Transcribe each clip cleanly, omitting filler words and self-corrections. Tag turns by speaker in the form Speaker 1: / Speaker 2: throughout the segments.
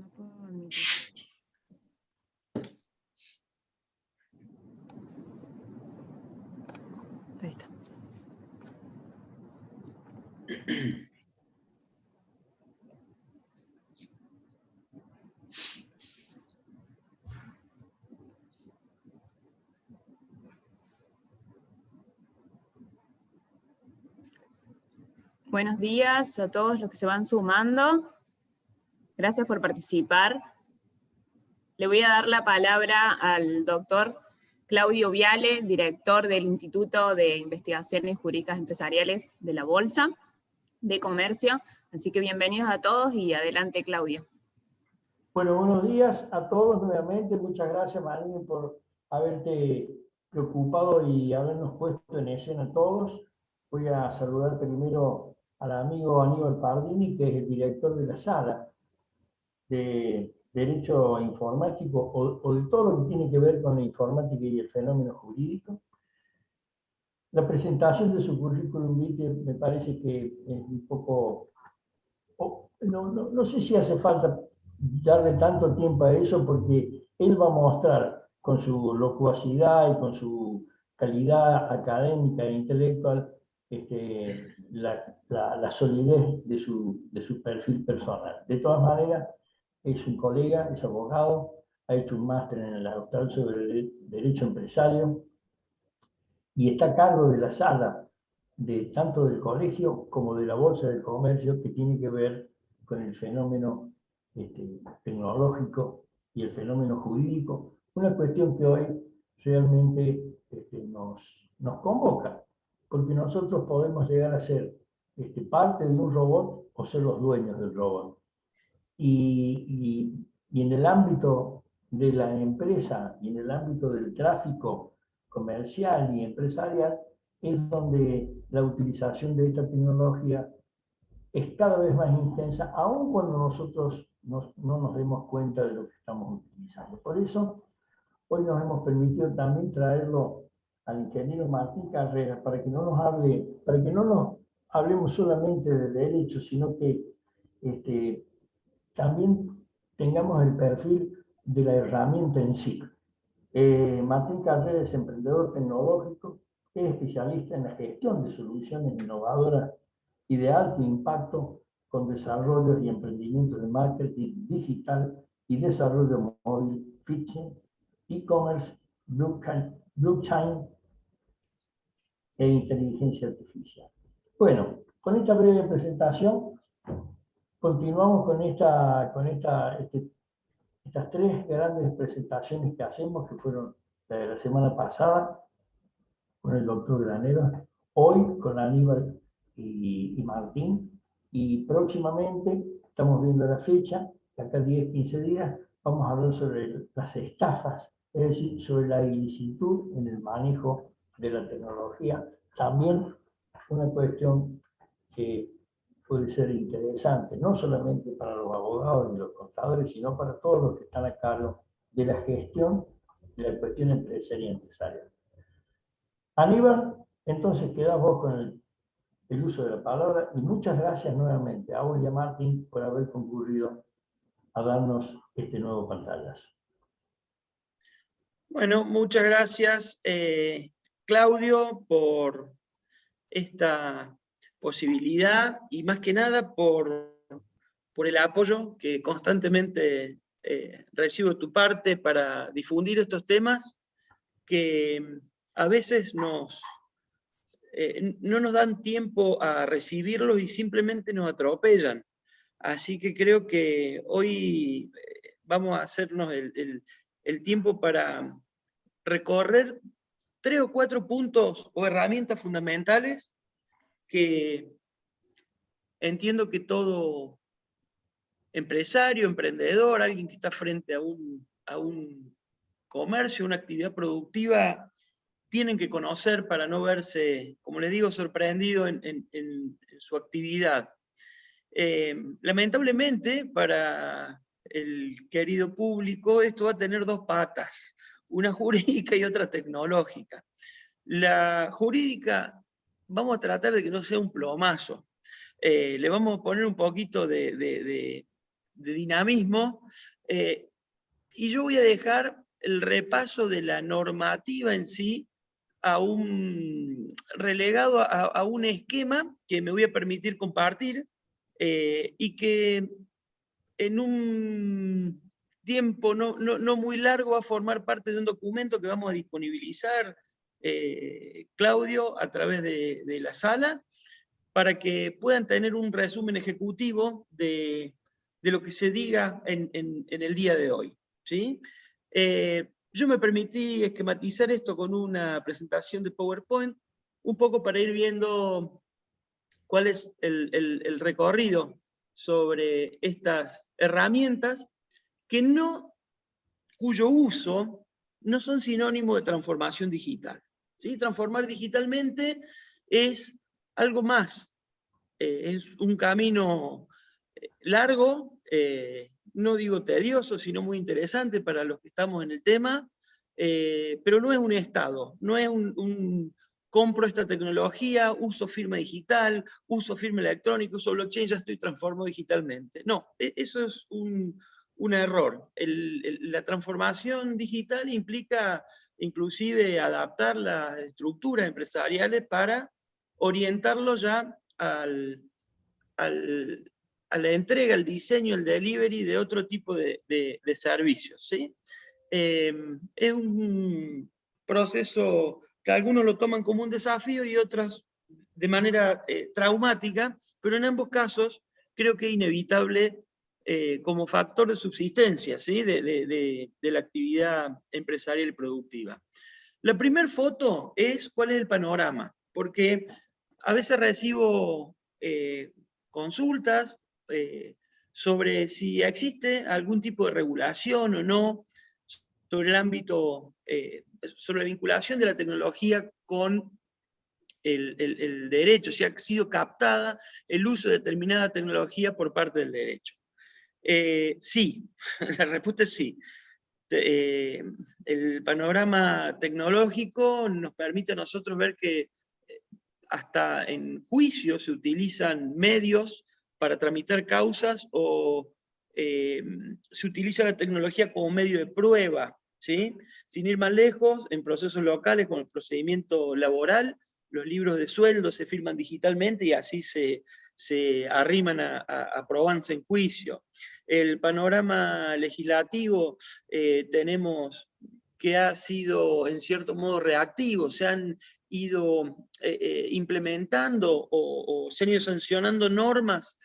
Speaker 1: No puedo admitir. Ahí está. Buenos días a todos los que se van sumando. Gracias por participar. Le voy a dar la palabra al doctor Claudio Viale, director del Instituto de Investigaciones Jurídicas Empresariales de la Bolsa de Comercio. Así que bienvenidos a todos y adelante, Claudio.
Speaker 2: Bueno, buenos días a todos nuevamente. Muchas gracias, Marina, por haberte preocupado y habernos puesto en escena a todos. Voy a saludar primero al amigo Aníbal Pardini, que es el director de la sala de Derecho Informático o de todo lo que tiene que ver con la informática y el fenómeno jurídico. La presentación de su currículum vitae me parece que es un poco... No sé si hace falta darle tanto tiempo a eso, porque él va a mostrar con su locuacidad y con su calidad académica e intelectual la solidez de su perfil personal. De todas maneras, es un colega, es abogado, ha hecho un máster en el Austral sobre Derecho Empresario y está a cargo de la sala tanto del colegio como de la Bolsa de Comercio, que tiene que ver con el fenómeno tecnológico y el fenómeno jurídico, una cuestión que hoy realmente nos convoca, porque nosotros podemos llegar a ser parte de un robot o ser los dueños del robot. Y en el ámbito de la empresa y en el ámbito del tráfico comercial y empresarial es donde la utilización de esta tecnología es cada vez más intensa, aun cuando nosotros no nos demos cuenta de lo que estamos utilizando. Por eso, hoy nos hemos permitido también traerlo al ingeniero Martín Carreras para que no nos hablemos solamente de derecho, sino que también tengamos el perfil de la herramienta en sí. Martín Carreras es emprendedor tecnológico, es especialista en la gestión de soluciones innovadoras y de alto impacto con desarrollos y emprendimientos de marketing digital y desarrollo móvil, phishing, e-commerce, blockchain e inteligencia artificial. Bueno, con esta breve presentación continuamos con estas tres grandes presentaciones que hacemos, que fueron la de la semana pasada con el doctor Granero, hoy con Aníbal y Martín, y próximamente, estamos viendo la fecha, de acá 10-15 días, vamos a hablar sobre las estafas, es decir, sobre la ilicitud en el manejo de la tecnología. También una cuestión que puede ser interesante, no solamente para los abogados y los contadores, sino para todos los que están a cargo de la gestión de la cuestión empresarial y empresarial. Aníbal, entonces quedás vos con el uso de la palabra y muchas gracias nuevamente a vos y a Martín por haber concurrido a darnos este nuevo pantallazo.
Speaker 3: Bueno, muchas gracias, Claudio, por esta posibilidad y más que nada por el apoyo que constantemente recibo de tu parte para difundir estos temas que a veces no nos dan tiempo a recibirlos y simplemente nos atropellan. Así que creo que hoy vamos a hacernos el tiempo para recorrer 3 o 4 puntos o herramientas fundamentales que entiendo que todo empresario, emprendedor, alguien que está frente a un comercio, una actividad productiva, tienen que conocer para no verse, como les digo, sorprendido en su actividad. Lamentablemente, para el querido público, esto va a tener 2 patas, una jurídica y otra tecnológica. La jurídica, vamos a tratar de que no sea un plomazo. Le vamos a poner un poquito de dinamismo, y yo voy a dejar el repaso de la normativa en sí relegado a un esquema que me voy a permitir compartir, y que en un tiempo no muy largo va a formar parte de un documento que vamos a disponibilizar, Claudio, a través de la sala, para que puedan tener un resumen ejecutivo de lo que se diga en el día de hoy, ¿sí? Yo me permití esquematizar esto con una presentación de PowerPoint, un poco para ir viendo cuál es el recorrido sobre estas herramientas, cuyo uso no son sinónimo de transformación digital, ¿sí? Transformar digitalmente es algo más, es un camino largo, no digo tedioso, sino muy interesante para los que estamos en el tema, pero no es un estado, no es compro esta tecnología, uso firma digital, uso firma electrónica, uso blockchain, ya estoy transformado digitalmente. No, eso es un error. La transformación digital implica inclusive adaptar las estructuras empresariales para orientarlo ya a la entrega, el diseño, el delivery de otro tipo de servicios, ¿sí? Es un proceso que algunos lo toman como un desafío y otros de manera traumática, pero en ambos casos creo que es inevitable como factor de subsistencia, ¿sí? de la actividad empresarial y productiva. La primera foto es cuál es el panorama, porque a veces recibo consultas sobre si existe algún tipo de regulación o no sobre el ámbito, sobre la vinculación de la tecnología con el derecho, si ha sido captada el uso de determinada tecnología por parte del derecho. Sí, la respuesta es sí. El panorama tecnológico nos permite a nosotros ver que hasta en juicios se utilizan medios para tramitar causas o se utiliza la tecnología como medio de prueba, ¿sí? Sin ir más lejos, en procesos locales como el procedimiento laboral, los libros de sueldo se firman digitalmente y así se arriman a probanza en juicio. El panorama legislativo tenemos que ha sido en cierto modo reactivo, se han ido implementando o se han ido sancionando normas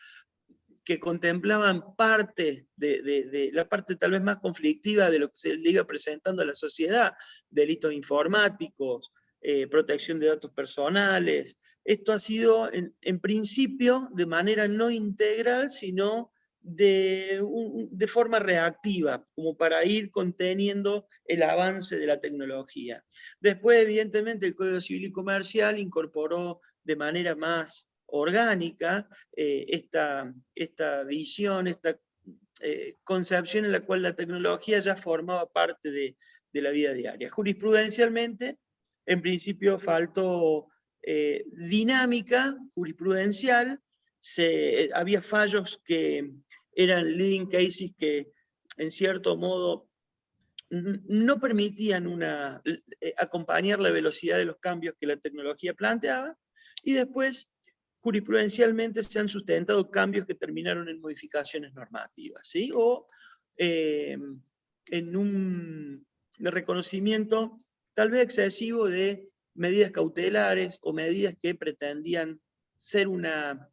Speaker 3: que contemplaban parte de la parte tal vez más conflictiva de lo que se le iba presentando a la sociedad, delitos informáticos, protección de datos personales. Esto ha sido en principio de manera no integral, sino de forma reactiva, como para ir conteniendo el avance de la tecnología. Después, evidentemente, el Código Civil y Comercial incorporó de manera más orgánica esta visión, esta concepción en la cual la tecnología ya formaba parte de la vida diaria. Jurisprudencialmente, en principio faltó dinámica jurisprudencial, había fallos que eran leading cases que en cierto modo no permitían acompañar la velocidad de los cambios que la tecnología planteaba, y después jurisprudencialmente se han sustentado cambios que terminaron en modificaciones normativas, ¿sí? O en un reconocimiento tal vez excesivo de medidas cautelares o medidas que pretendían ser una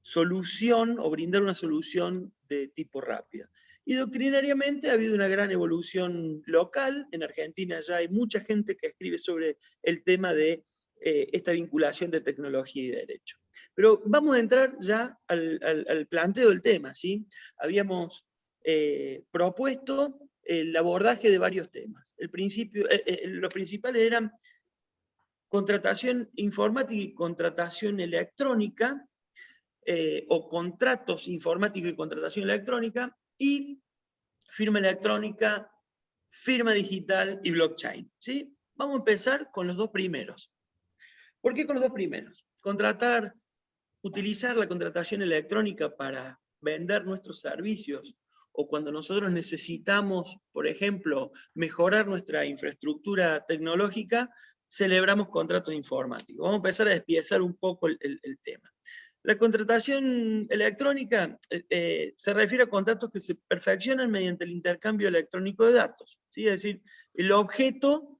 Speaker 3: solución o brindar una solución de tipo rápido. Y doctrinariamente ha habido una gran evolución local. En Argentina ya hay mucha gente que escribe sobre el tema de esta vinculación de tecnología y derecho. Pero vamos a entrar ya al planteo del tema, ¿sí? Habíamos propuesto el abordaje de varios temas. Los principales eran contratación informática y contratación electrónica, o contratos informáticos y contratación electrónica, y firma electrónica, firma digital y blockchain, ¿sí? Vamos a empezar con los dos primeros. ¿Por qué con los dos primeros? Utilizar la contratación electrónica para vender nuestros servicios, o cuando nosotros necesitamos, por ejemplo, mejorar nuestra infraestructura tecnológica, celebramos contratos informáticos. Vamos a empezar a despiezar un poco el tema. La contratación electrónica se refiere a contratos que se perfeccionan mediante el intercambio electrónico de datos, ¿sí? Es decir, el objeto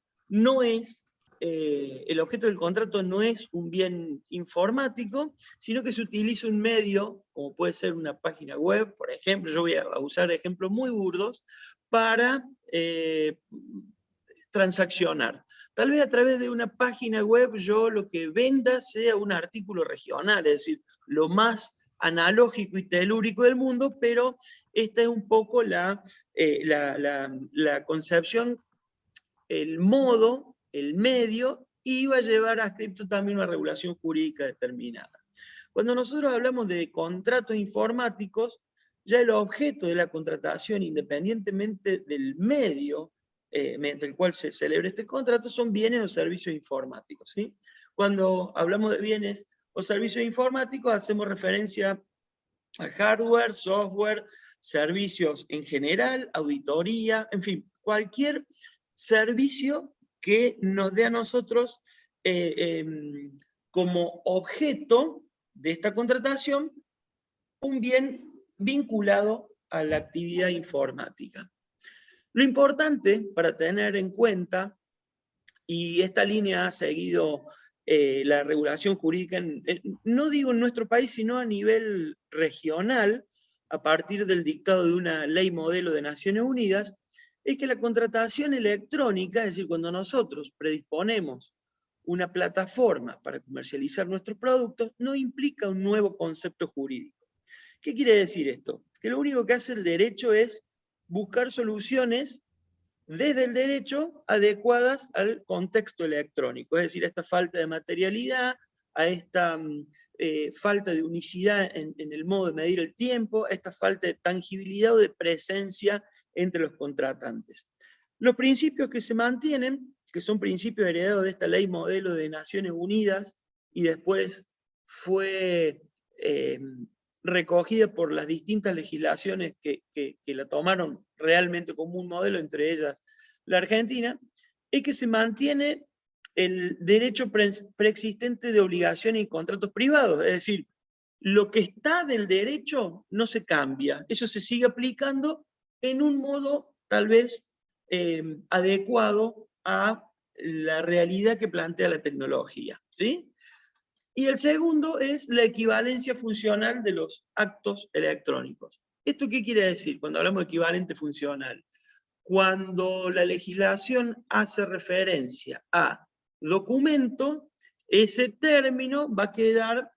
Speaker 3: del contrato no es un bien informático, sino que se utiliza un medio, como puede ser una página web, por ejemplo, yo voy a usar ejemplos muy burdos, para transaccionar. Tal vez a través de una página web yo lo que venda sea un artículo regional, es decir, lo más analógico y telúrico del mundo, pero esta es un poco la concepción, el modo, el medio, y va a llevar a Ascripto también una regulación jurídica determinada. Cuando nosotros hablamos de contratos informáticos, ya el objeto de la contratación, independientemente del medio mediante el cual se celebra este contrato, son bienes o servicios informáticos, ¿sí? Cuando hablamos de bienes o servicios informáticos, hacemos referencia a hardware, software, servicios en general, auditoría, en fin, cualquier servicio que nos dé a nosotros como objeto de esta contratación un bien vinculado a la actividad informática. Lo importante para tener en cuenta, y esta línea ha seguido la regulación jurídica, no digo en nuestro país, sino a nivel regional, a partir del dictado de una ley modelo de Naciones Unidas, es que la contratación electrónica, es decir, cuando nosotros predisponemos una plataforma para comercializar nuestros productos, no implica un nuevo concepto jurídico. ¿Qué quiere decir esto? Que lo único que hace el derecho es buscar soluciones desde el derecho adecuadas al contexto electrónico, es decir, a esta falta de materialidad, a esta falta de unicidad en el modo de medir el tiempo, a esta falta de tangibilidad o de presencia entre los contratantes. Los principios que se mantienen, que son principios heredados de esta ley modelo de Naciones Unidas, y después fue recogida por las distintas legislaciones que la tomaron realmente como un modelo, entre ellas la Argentina, es que se mantiene el derecho preexistente de obligaciones y contratos privados, es decir, lo que está del derecho no se cambia, eso se sigue aplicando en un modo tal vez adecuado a la realidad que plantea la tecnología, ¿sí? Y el segundo es la equivalencia funcional de los actos electrónicos. ¿Esto qué quiere decir cuando hablamos de equivalente funcional? Cuando la legislación hace referencia a documento, ese término va a quedar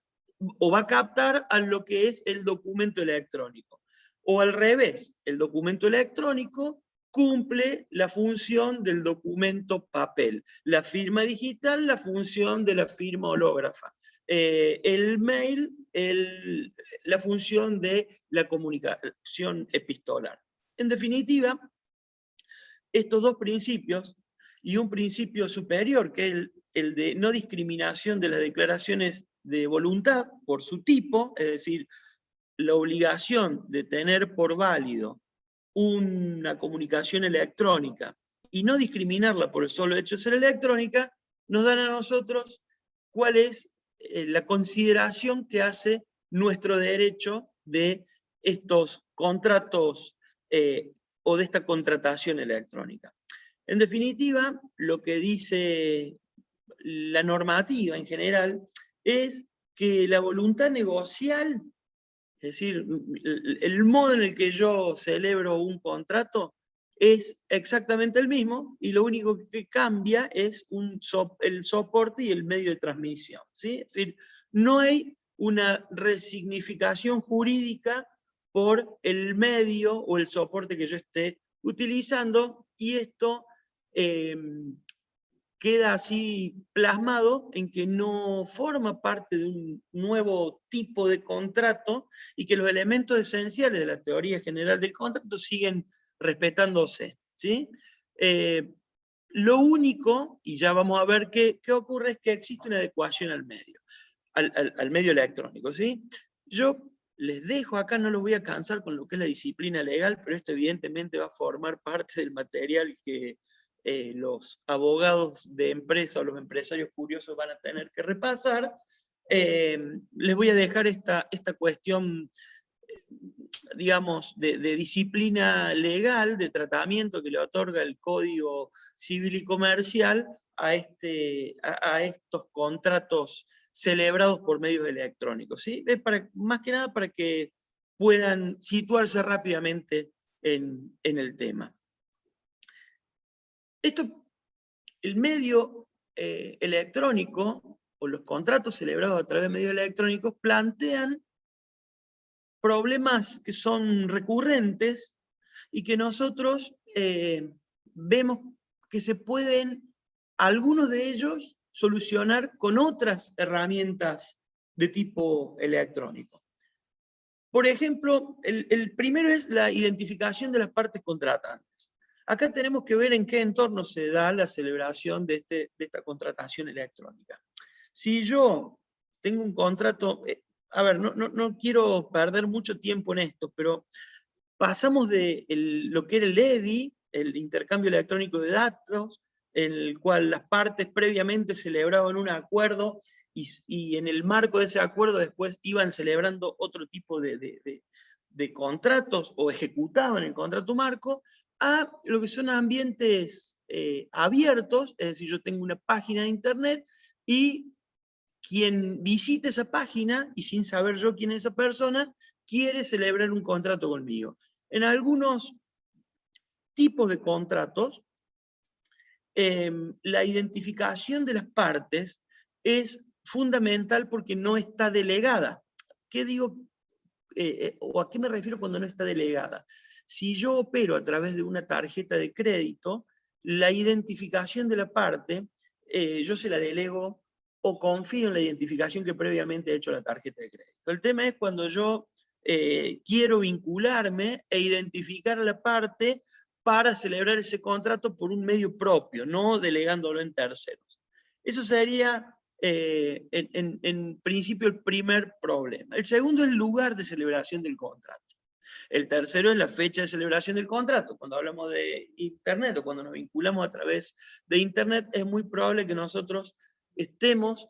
Speaker 3: o va a captar a lo que es el documento electrónico. O al revés, el documento electrónico cumple la función del documento papel. La firma digital, la función de la firma hológrafa. El mail, la función de la comunicación epistolar. En definitiva, estos dos principios, y un principio superior, que es el de no discriminación de las declaraciones de voluntad por su tipo, es decir, la obligación de tener por válido una comunicación electrónica y no discriminarla por el solo hecho de ser electrónica, nos dan a nosotros cuál es la consideración que hace nuestro derecho de estos contratos o de esta contratación electrónica. En definitiva, lo que dice la normativa en general es que la voluntad negocial, es decir, el modo en el que yo celebro un contrato es exactamente el mismo, y lo único que cambia es el soporte y el medio de transmisión, ¿sí? Es decir, no hay una resignificación jurídica por el medio o el soporte que yo esté utilizando, y esto queda así plasmado en que no forma parte de un nuevo tipo de contrato y que los elementos esenciales de la teoría general del contrato siguen respetándose, ¿sí? Lo único, y ya vamos a ver qué ocurre, es que existe una adecuación al medio, al medio electrónico, ¿sí? Yo les dejo acá, no los voy a cansar con lo que es la disciplina legal, pero esto evidentemente va a formar parte del material que los abogados de empresa o los empresarios curiosos van a tener que repasar. Les voy a dejar esta cuestión, digamos, de disciplina legal, de tratamiento que le otorga el Código Civil y Comercial a estos contratos celebrados por medios electrónicos, ¿sí? Es más que nada para que puedan situarse rápidamente en el tema. El medio electrónico, o los contratos celebrados a través de medios electrónicos, plantean problemas que son recurrentes y que nosotros vemos que se pueden, algunos de ellos, solucionar con otras herramientas de tipo electrónico. Por ejemplo, el primero es la identificación de las partes contratantes. Acá tenemos que ver en qué entorno se da la celebración de esta contratación electrónica. Si yo tengo un contrato, a ver, no quiero perder mucho tiempo en esto, pero pasamos de lo que era el EDI, el intercambio electrónico de datos, en el cual las partes previamente celebraban un acuerdo y en el marco de ese acuerdo después iban celebrando otro tipo de contratos o ejecutaban el contrato marco, a lo que son ambientes abiertos, es decir, yo tengo una página de internet y quien visite esa página, y sin saber yo quién es esa persona, quiere celebrar un contrato conmigo. En algunos tipos de contratos, la identificación de las partes es fundamental porque no está delegada. ¿Qué digo? ¿O a qué me refiero cuando no está delegada? Si yo opero a través de una tarjeta de crédito, la identificación de la parte, yo se la delego o confío en la identificación que previamente ha hecho la tarjeta de crédito. El tema es cuando yo quiero vincularme e identificar a la parte para celebrar ese contrato por un medio propio, no delegándolo en terceros. Eso sería, en principio, el primer problema. El segundo es el lugar de celebración del contrato. El tercero es la fecha de celebración del contrato. Cuando hablamos de Internet o cuando nos vinculamos a través de Internet, es muy probable que nosotros estemos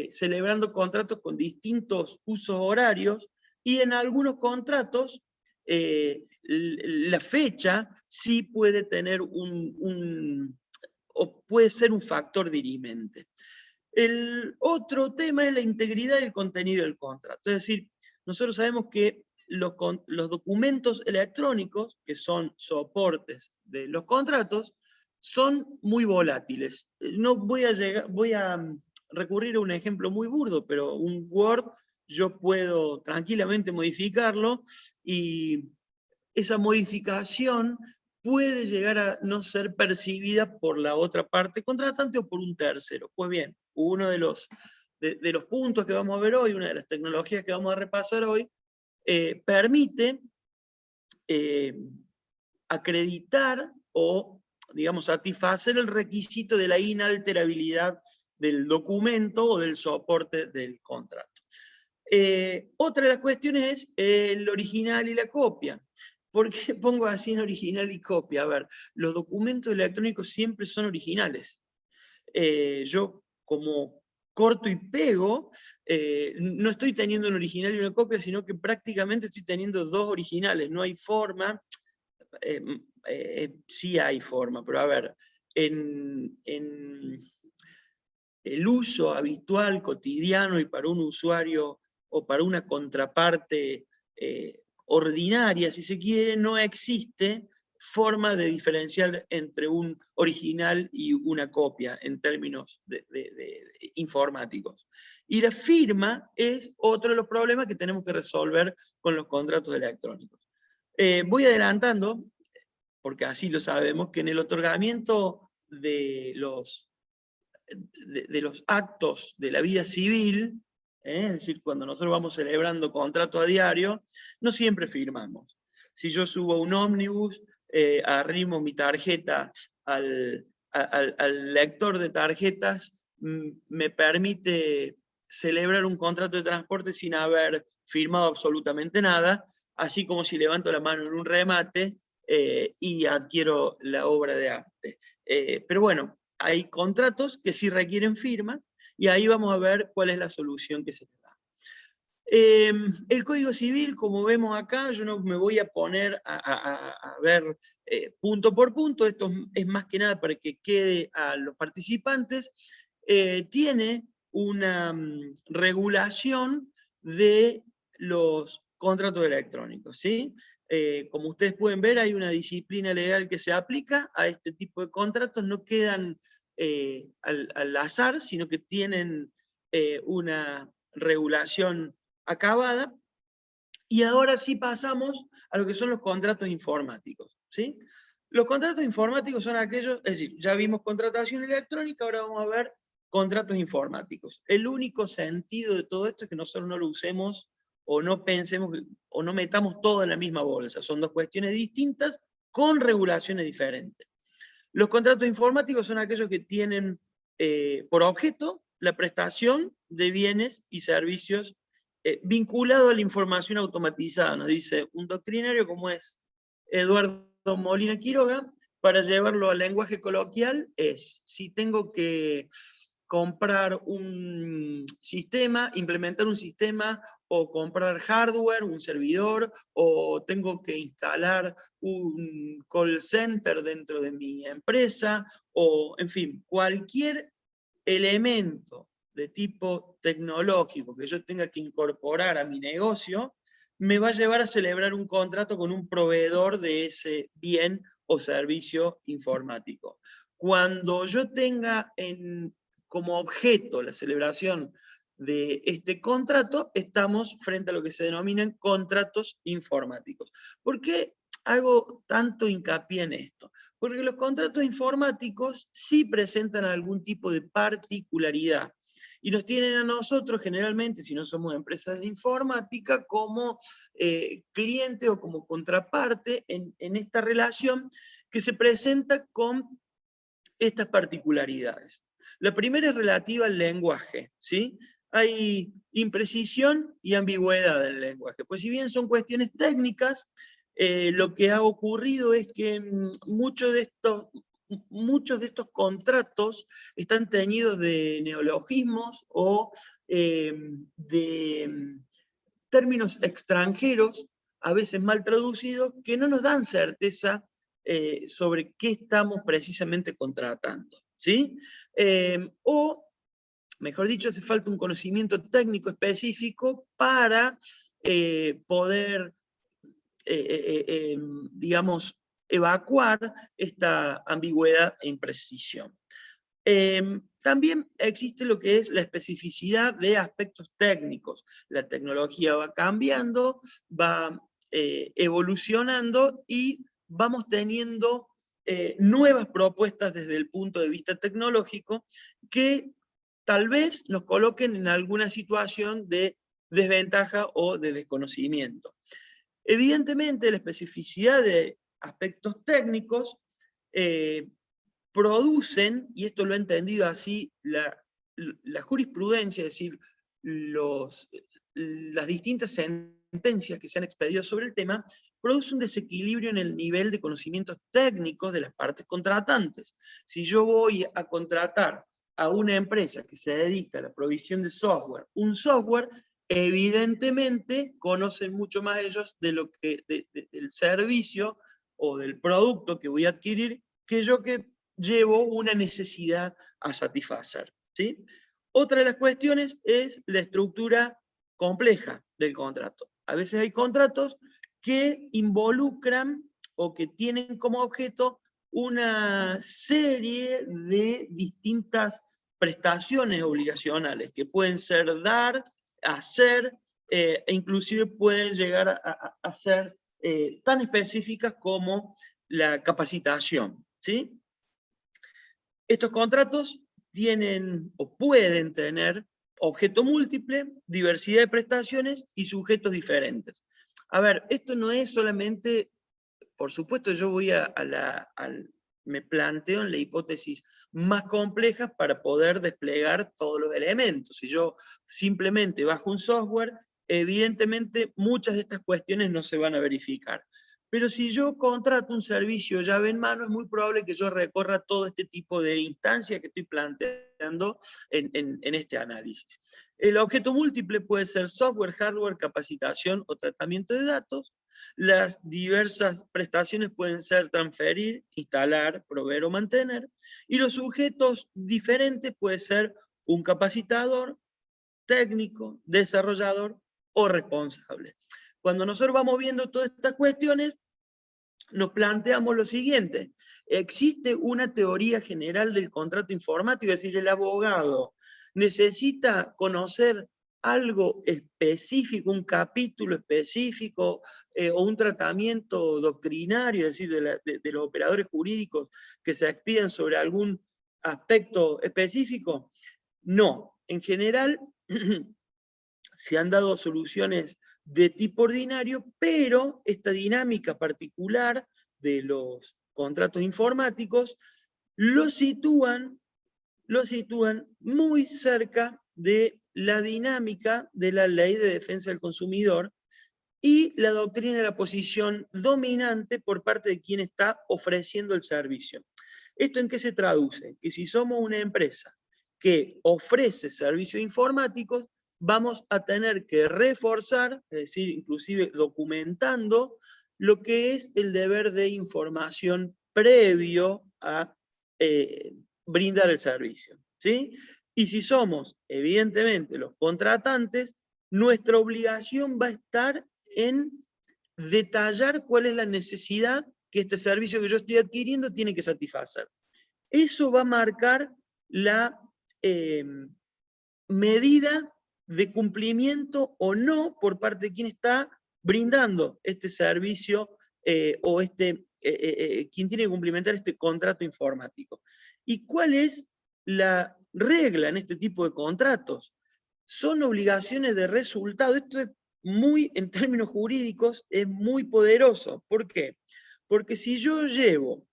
Speaker 3: celebrando contratos con distintos usos horarios y en algunos contratos la fecha sí puede tener o puede ser un factor dirimente. El otro tema es la integridad y el contenido del contrato. Es decir, nosotros sabemos que los documentos electrónicos, que son soportes de los contratos, son muy volátiles. No voy a recurrir a un ejemplo muy burdo, pero un Word yo puedo tranquilamente modificarlo y esa modificación puede llegar a no ser percibida por la otra parte contratante o por un tercero. Pues bien, uno de los puntos que vamos a ver hoy, una de las tecnologías que vamos a repasar hoy, permite acreditar o, digamos, satisfacer el requisito de la inalterabilidad del documento o del soporte del contrato. Otra de las cuestiones es el original y la copia. ¿Por qué pongo así en original y copia? A ver, los documentos electrónicos siempre son originales. Yo, como corto y pego, no estoy teniendo un original y una copia, sino que prácticamente estoy teniendo dos originales. No hay forma, sí hay forma, pero a ver, en el uso habitual, cotidiano y para un usuario o para una contraparte ordinaria, si se quiere, no existe forma de diferenciar entre un original y una copia en términos informáticos. Y la firma es otro de los problemas que tenemos que resolver con los contratos electrónicos. Voy adelantando, porque así lo sabemos, que en el otorgamiento de los actos de la vida civil, es decir, cuando nosotros vamos celebrando contrato a diario, no siempre firmamos. Si yo subo un ómnibus, arrimo mi tarjeta al lector de tarjetas, me permite celebrar un contrato de transporte sin haber firmado absolutamente nada, así como si levanto la mano en un remate y adquiero la obra de arte. Pero bueno, hay contratos que sí requieren firma, y ahí vamos a ver cuál es la solución que se da. El Código Civil, como vemos acá, yo no me voy a poner a ver punto por punto, esto es más que nada para que quede a los participantes. Tiene una regulación de los contratos electrónicos, ¿sí? Como ustedes pueden ver, hay una disciplina legal que se aplica a este tipo de contratos, no quedan al azar, sino que tienen una regulación acabada. Y ahora sí pasamos a lo que son los contratos informáticos, ¿sí? Los contratos informáticos son aquellos, es decir, ya vimos contratación electrónica, ahora vamos a ver contratos informáticos. El único sentido de todo esto es que nosotros no lo usemos o no pensemos o no metamos todo en la misma bolsa. Son dos cuestiones distintas con regulaciones diferentes. Los contratos informáticos son aquellos que tienen por objeto la prestación de bienes y servicios vinculado a la información automatizada, nos dice un doctrinario como es Eduardo Molina Quiroga. Para llevarlo al lenguaje coloquial es, si tengo que comprar un sistema, implementar un sistema, o comprar hardware, un servidor, o tengo que instalar un call center dentro de mi empresa, o en fin, cualquier elemento de tipo tecnológico que yo tenga que incorporar a mi negocio, me va a llevar a celebrar un contrato con un proveedor de ese bien o servicio informático. Cuando yo tenga como objeto la celebración de este contrato, estamos frente a lo que se denominan contratos informáticos. ¿Por qué hago tanto hincapié en esto? Porque los contratos informáticos sí presentan algún tipo de particularidad y nos tienen a nosotros generalmente, si no somos empresas de informática, como cliente o como contraparte en esta relación que se presenta con estas particularidades. La primera es relativa al lenguaje, ¿sí? Hay imprecisión y ambigüedad del lenguaje. Pues si bien son cuestiones técnicas, lo que ha ocurrido es que muchos de estos contratos están teñidos de neologismos o de términos extranjeros, a veces mal traducidos, que no nos dan certeza sobre qué estamos precisamente contratando, ¿sí? O, mejor dicho, hace falta un conocimiento técnico específico para poder, digamos, evacuar esta ambigüedad e imprecisión. También existe lo que es la especificidad de aspectos técnicos. La tecnología va cambiando, va evolucionando y vamos teniendo nuevas propuestas desde el punto de vista tecnológico que tal vez nos coloquen en alguna situación de desventaja o de desconocimiento. Evidentemente, la especificidad de aspectos técnicos producen, y esto lo ha entendido así la jurisprudencia, es decir, las distintas sentencias que se han expedido sobre el tema, produce un desequilibrio en el nivel de conocimientos técnicos de las partes contratantes. Si yo voy a contratar a una empresa que se dedica a la provisión de software, un software, evidentemente conocen mucho más ellos de lo que, del servicio o del producto que voy a adquirir, que yo que llevo una necesidad a satisfacer, ¿sí? Otra de las cuestiones es la estructura compleja del contrato. A veces hay contratos que involucran o que tienen como objeto una serie de distintas prestaciones obligacionales que pueden ser dar, hacer, e inclusive pueden llegar a ser tan específicas como la capacitación, ¿sí? Estos contratos tienen o pueden tener objeto múltiple, diversidad de prestaciones y sujetos diferentes. A ver, esto no es solamente, por supuesto yo voy me planteo en la hipótesis más complejas para poder desplegar todos los elementos. Si yo simplemente bajo un software, evidentemente muchas de estas cuestiones no se van a verificar. Pero si yo contrato un servicio llave en mano, es muy probable que yo recorra todo este tipo de instancias que estoy planteando en este análisis. El objeto múltiple puede ser software, hardware, capacitación o tratamiento de datos. Las diversas prestaciones pueden ser transferir, instalar, proveer o mantener. Y los sujetos diferentes pueden ser un capacitador, técnico, desarrollador o responsable. Cuando nosotros vamos viendo todas estas cuestiones, nos planteamos lo siguiente. Existe una teoría general del contrato informático, es decir, el abogado necesita conocer algo específico, un capítulo específico o un tratamiento doctrinario, es decir, de los operadores jurídicos que se expiden sobre algún aspecto específico. No, en general se han dado soluciones de tipo ordinario, pero esta dinámica particular de los contratos informáticos lo sitúan muy cerca de la dinámica de la Ley de Defensa del Consumidor y la doctrina de la posición dominante por parte de quien está ofreciendo el servicio. ¿Esto en qué se traduce? Que si somos una empresa que ofrece servicios informáticos, vamos a tener que reforzar, es decir, inclusive documentando, lo que es el deber de información previo a brindar el servicio, ¿sí? Y si somos, evidentemente, los contratantes, nuestra obligación va a estar en detallar cuál es la necesidad que este servicio que yo estoy adquiriendo tiene que satisfacer. Eso va a marcar la medida de cumplimiento o no por parte de quien está brindando este servicio o quien tiene que cumplimentar este contrato informático. ¿Y cuál es la regla en este tipo de contratos? Son obligaciones de resultado. Esto es muy, en términos jurídicos, es muy poderoso. ¿Por qué? Porque si yo llevo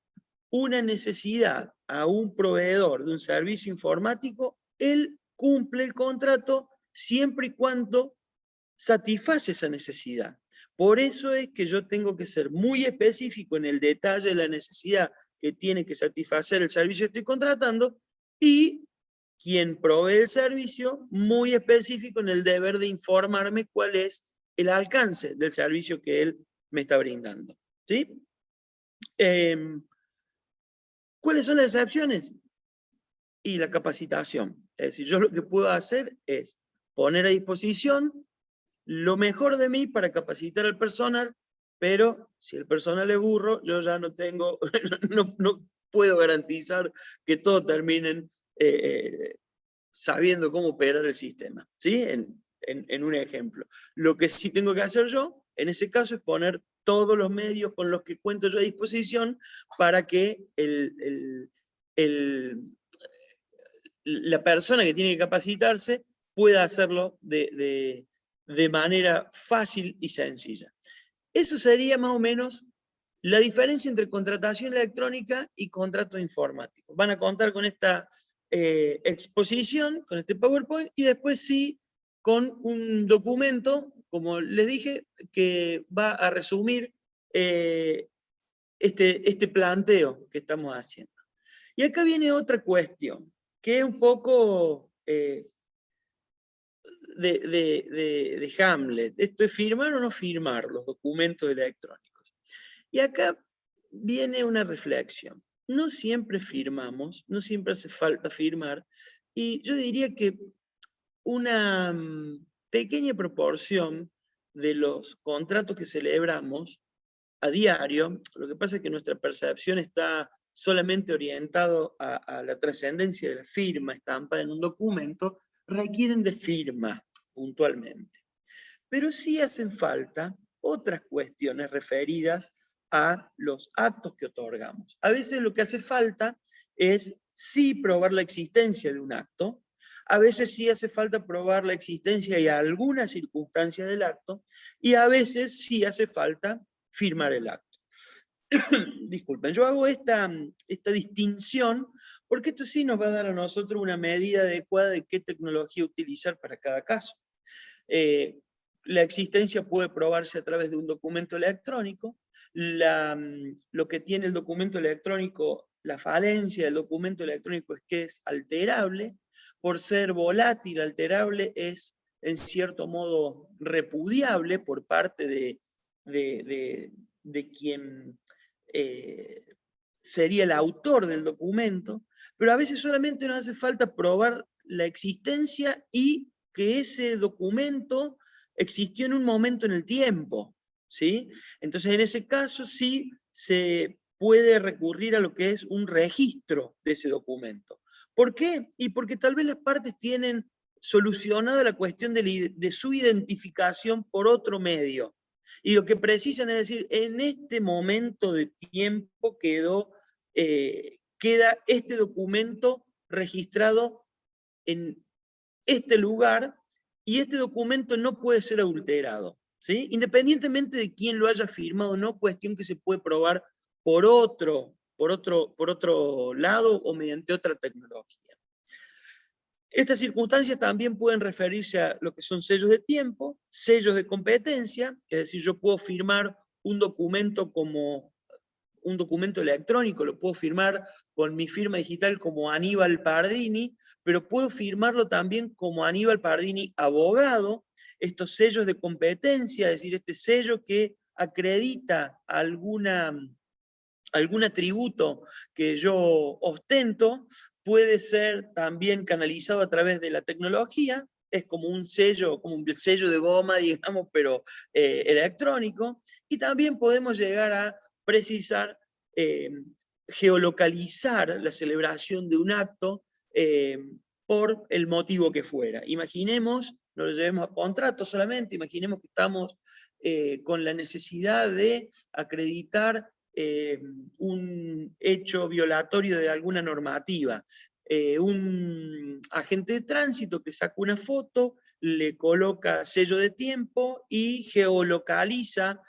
Speaker 3: una necesidad a un proveedor de un servicio informático, él cumple el contrato siempre y cuando satisface esa necesidad. Por eso es que yo tengo que ser muy específico en el detalle de la necesidad que tiene que satisfacer el servicio que estoy contratando, y quien provee el servicio, muy específico en el deber de informarme cuál es el alcance del servicio que él me está brindando. ¿Sí? ¿Cuáles son las excepciones? Y la capacitación. Es decir, yo lo que puedo hacer es poner a disposición lo mejor de mí para capacitar al personal, pero si el personal es burro, yo ya no tengo, no puedo garantizar que todos terminen sabiendo cómo operar el sistema, ¿sí? En un ejemplo. Lo que sí tengo que hacer yo, en ese caso, es poner todos los medios con los que cuento yo a disposición para que la persona que tiene que capacitarse pueda hacerlo de manera fácil y sencilla. Eso sería más o menos la diferencia entre contratación electrónica y contrato informático. Van a contar con esta exposición, con este PowerPoint, y después sí con un documento, como les dije, que va a resumir este planteo que estamos haciendo. Y acá viene otra cuestión, que es un poco de Hamlet. Esto es firmar o no firmar los documentos electrónicos. Y acá viene una reflexión. No siempre firmamos, no siempre hace falta firmar, y yo diría que una pequeña proporción de los contratos que celebramos a diario, lo que pasa es que nuestra percepción está solamente orientado a la trascendencia de la firma estampada en un documento, requieren de firma puntualmente. Pero sí hacen falta otras cuestiones referidas a los actos que otorgamos. A veces lo que hace falta es sí probar la existencia de un acto, a veces sí hace falta probar la existencia y alguna circunstancia del acto, y a veces sí hace falta firmar el acto. Disculpen, yo hago esta distinción porque esto sí nos va a dar a nosotros una medida adecuada de qué tecnología utilizar para cada caso. La existencia puede probarse a través de un documento electrónico. Lo que tiene el documento electrónico, la falencia del documento electrónico es que es alterable. Por ser volátil, alterable, es en cierto modo repudiable por parte de quien sería el autor del documento, pero a veces solamente nos hace falta probar la existencia y que ese documento existió en un momento en el tiempo, ¿sí? Entonces, en ese caso sí se puede recurrir a lo que es un registro de ese documento. ¿Por qué? Y porque tal vez las partes tienen solucionada la cuestión de su identificación por otro medio. Y lo que precisan es decir, en este momento de tiempo queda este documento registrado en este lugar y este documento no puede ser adulterado, ¿sí? Independientemente de quién lo haya firmado, no cuestión que se puede probar por otro lado o mediante otra tecnología. Estas circunstancias también pueden referirse a lo que son sellos de tiempo, sellos de competencia, es decir, yo puedo firmar un documento como un documento electrónico, lo puedo firmar con mi firma digital como Aníbal Pardini, pero puedo firmarlo también como Aníbal Pardini abogado. Estos sellos de competencia, es decir, este sello que acredita algún atributo que yo ostento, puede ser también canalizado a través de la tecnología. Es como un sello de goma, digamos, pero electrónico. Y también podemos llegar a precisar, geolocalizar la celebración de un acto por el motivo que fuera. Imaginemos, no lo llevemos a contrato solamente, imaginemos que estamos con la necesidad de acreditar un hecho violatorio de alguna normativa. Un agente de tránsito que saca una foto, le coloca sello de tiempo y geolocaliza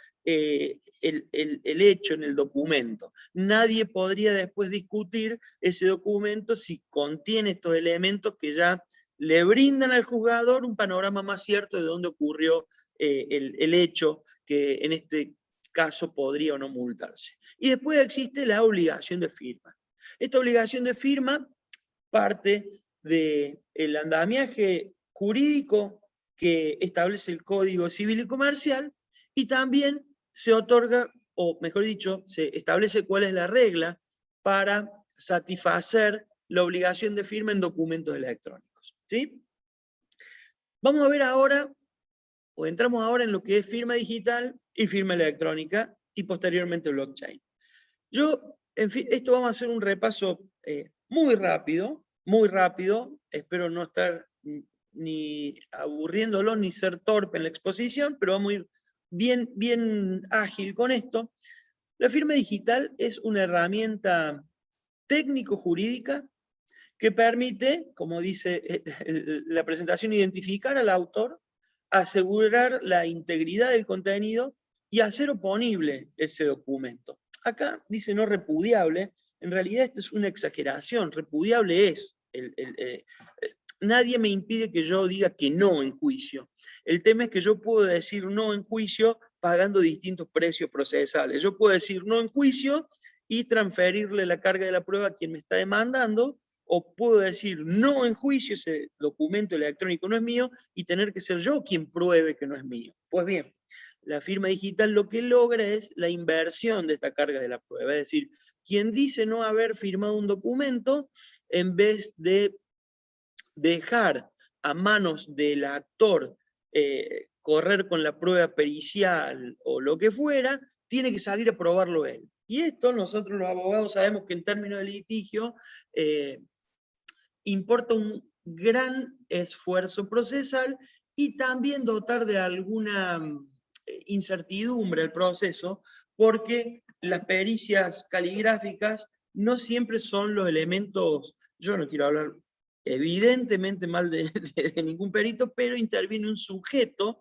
Speaker 3: el hecho en el documento. Nadie podría después discutir ese documento si contiene estos elementos que ya le brindan al juzgador un panorama más cierto de dónde ocurrió el hecho que en este caso podría o no multarse. Y después existe la obligación de firma. Esta obligación de firma parte del andamiaje jurídico que establece el Código Civil y Comercial y también se otorga, o mejor dicho, se establece cuál es la regla para satisfacer la obligación de firma en documentos electrónicos, ¿sí? Vamos a ver ahora, o entramos ahora en lo que es firma digital y firma electrónica y posteriormente blockchain. En fin, esto vamos a hacer un repaso muy rápido, espero no estar ni aburriéndolo ni ser torpe en la exposición, pero vamos a ir bien ágil con esto. La firma digital es una herramienta técnico-jurídica que permite, como dice la presentación, identificar al autor, asegurar la integridad del contenido y hacer oponible ese documento. Acá dice no repudiable, en realidad esto es una exageración, repudiable es. Nadie me impide que yo diga que no en juicio. El tema es que yo puedo decir no en juicio pagando distintos precios procesales. Yo puedo decir no en juicio y transferirle la carga de la prueba a quien me está demandando, o puedo decir no en juicio, ese documento electrónico no es mío, y tener que ser yo quien pruebe que no es mío. Pues bien, la firma digital lo que logra es la inversión de esta carga de la prueba. Es decir, quien dice no haber firmado un documento, en vez de dejar a manos del actor correr con la prueba pericial o lo que fuera, tiene que salir a probarlo él. Y esto nosotros los abogados sabemos que en términos de litigio importa un gran esfuerzo procesal y también dotar de alguna incertidumbre al proceso, porque las pericias caligráficas no siempre son los elementos, yo no quiero hablar evidentemente mal de ningún perito, pero interviene un sujeto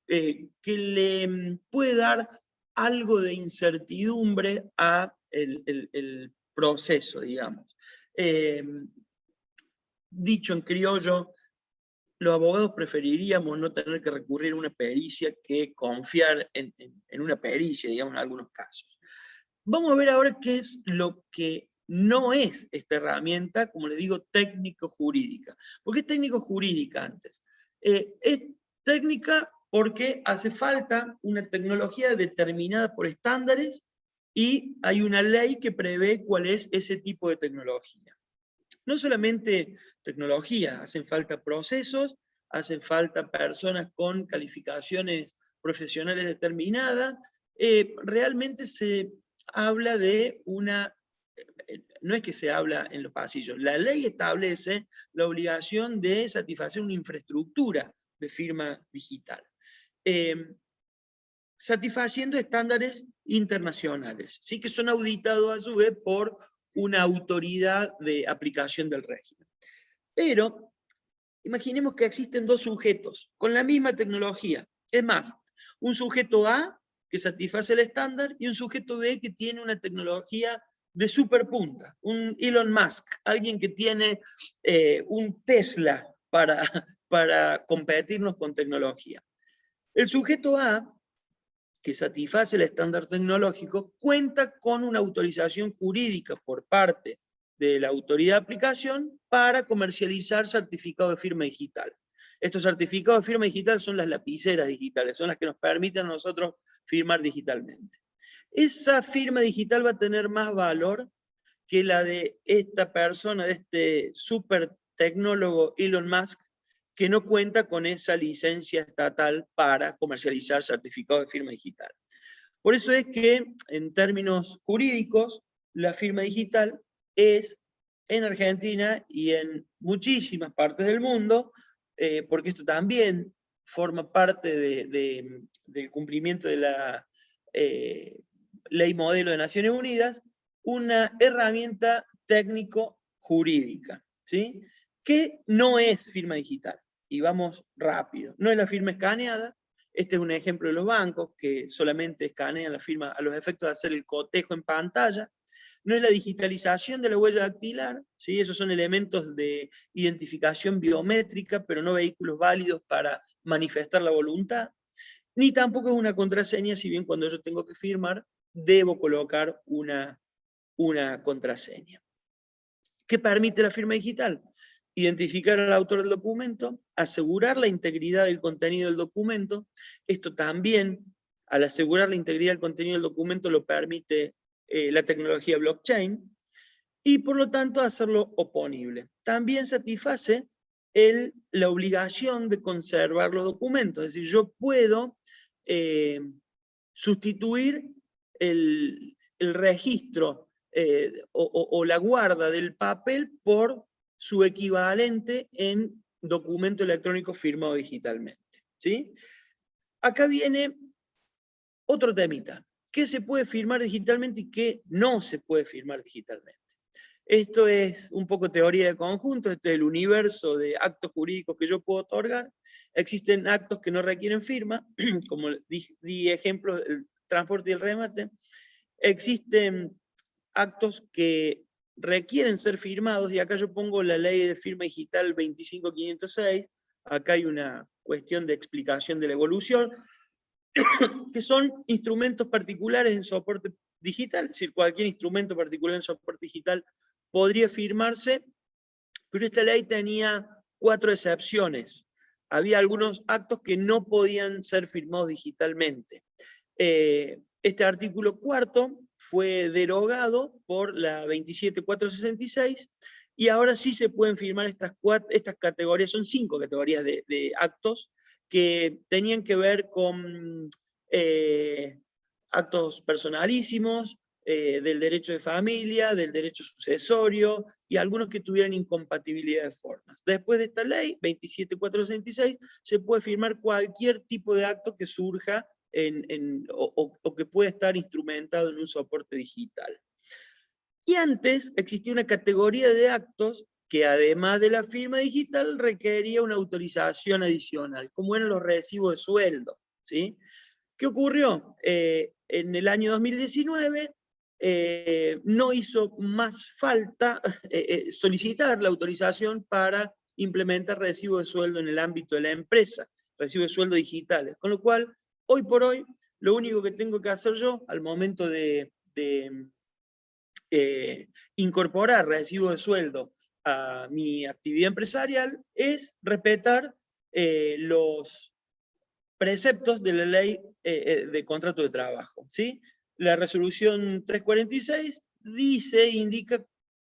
Speaker 3: que le puede dar algo de incertidumbre a el proceso, digamos. Dicho en criollo, los abogados preferiríamos no tener que recurrir a una pericia que confiar en una pericia, digamos, en algunos casos. Vamos a ver ahora qué es lo que no es esta herramienta, como le digo, técnico-jurídica. ¿Por qué es técnico-jurídica antes? Es técnica porque hace falta una tecnología determinada por estándares y hay una ley que prevé cuál es ese tipo de tecnología. No solamente tecnología, hacen falta procesos, hacen falta personas con calificaciones profesionales determinadas. Realmente se habla de una, no es que se habla en los pasillos, la ley establece la obligación de satisfacer una infraestructura de firma digital, satisfaciendo estándares internacionales, ¿sí? Que son auditados a su vez por una autoridad de aplicación del régimen. Pero imaginemos que existen dos sujetos con la misma tecnología. Es más, un sujeto A que satisface el estándar y un sujeto B que tiene una tecnología de superpunta, un Elon Musk, alguien que tiene un Tesla para competirnos con tecnología. El sujeto A, que satisface el estándar tecnológico, cuenta con una autorización jurídica por parte de la autoridad de aplicación para comercializar certificados de firma digital. Estos certificados de firma digital son las lapiceras digitales, son las que nos permiten a nosotros firmar digitalmente. Esa firma digital va a tener más valor que la de esta persona, de este super tecnólogo Elon Musk, que no cuenta con esa licencia estatal para comercializar certificados de firma digital. Por eso es que, en términos jurídicos, la firma digital es, en Argentina y en muchísimas partes del mundo, porque esto también forma parte del cumplimiento de la Ley Modelo de Naciones Unidas, una herramienta técnico-jurídica, ¿sí? Que no es firma digital. Y vamos rápido. No es la firma escaneada. Este es un ejemplo de los bancos que solamente escanean la firma a los efectos de hacer el cotejo en pantalla. No es la digitalización de la huella dactilar, ¿sí? Esos son elementos de identificación biométrica, pero no vehículos válidos para manifestar la voluntad. Ni tampoco es una contraseña, si bien cuando yo tengo que firmar, debo colocar una contraseña. ¿Qué permite la firma digital? Identificar al autor del documento, asegurar la integridad del contenido del documento. Esto también, al asegurar la integridad del contenido del documento, lo permite la tecnología blockchain, y por lo tanto hacerlo oponible. También satisface la obligación de conservar los documentos, es decir, yo puedo sustituir el registro o la guarda del papel por su equivalente en documento electrónico firmado digitalmente, ¿sí? Acá viene otro temita. ¿Qué se puede firmar digitalmente y qué no se puede firmar digitalmente? Esto es un poco teoría de conjunto, este es el universo de actos jurídicos que yo puedo otorgar. Existen actos que no requieren firma, como di ejemplos, el transporte y el remate. Existen actos que requieren ser firmados, y acá yo pongo la ley de firma digital 25506, acá hay una cuestión de explicación de la evolución, que son instrumentos particulares en soporte digital, es decir, cualquier instrumento particular en soporte digital podría firmarse, pero esta ley tenía 4 excepciones. Había algunos actos que no podían ser firmados digitalmente. Este artículo 4 fue derogado por la 27466, y ahora sí se pueden firmar estas categorías, son 5 categorías de actos que tenían que ver con actos personalísimos, del derecho de familia, del derecho sucesorio, y algunos que tuvieran incompatibilidad de formas. Después de esta ley, 27466, se puede firmar cualquier tipo de acto que surja o que pueda estar instrumentado en un soporte digital. Y antes existía una categoría de actos que, además de la firma digital, requería una autorización adicional, como eran los recibos de sueldo, ¿sí? ¿Qué ocurrió? En el año 2019 no hizo más falta solicitar la autorización para implementar recibo de sueldo en el ámbito de la empresa, recibo de sueldo digitales. Con lo cual, hoy por hoy, lo único que tengo que hacer yo al momento de incorporar recibo de sueldo a mi actividad empresarial es respetar los preceptos de la ley de contrato de trabajo, ¿sí? La resolución 346 indica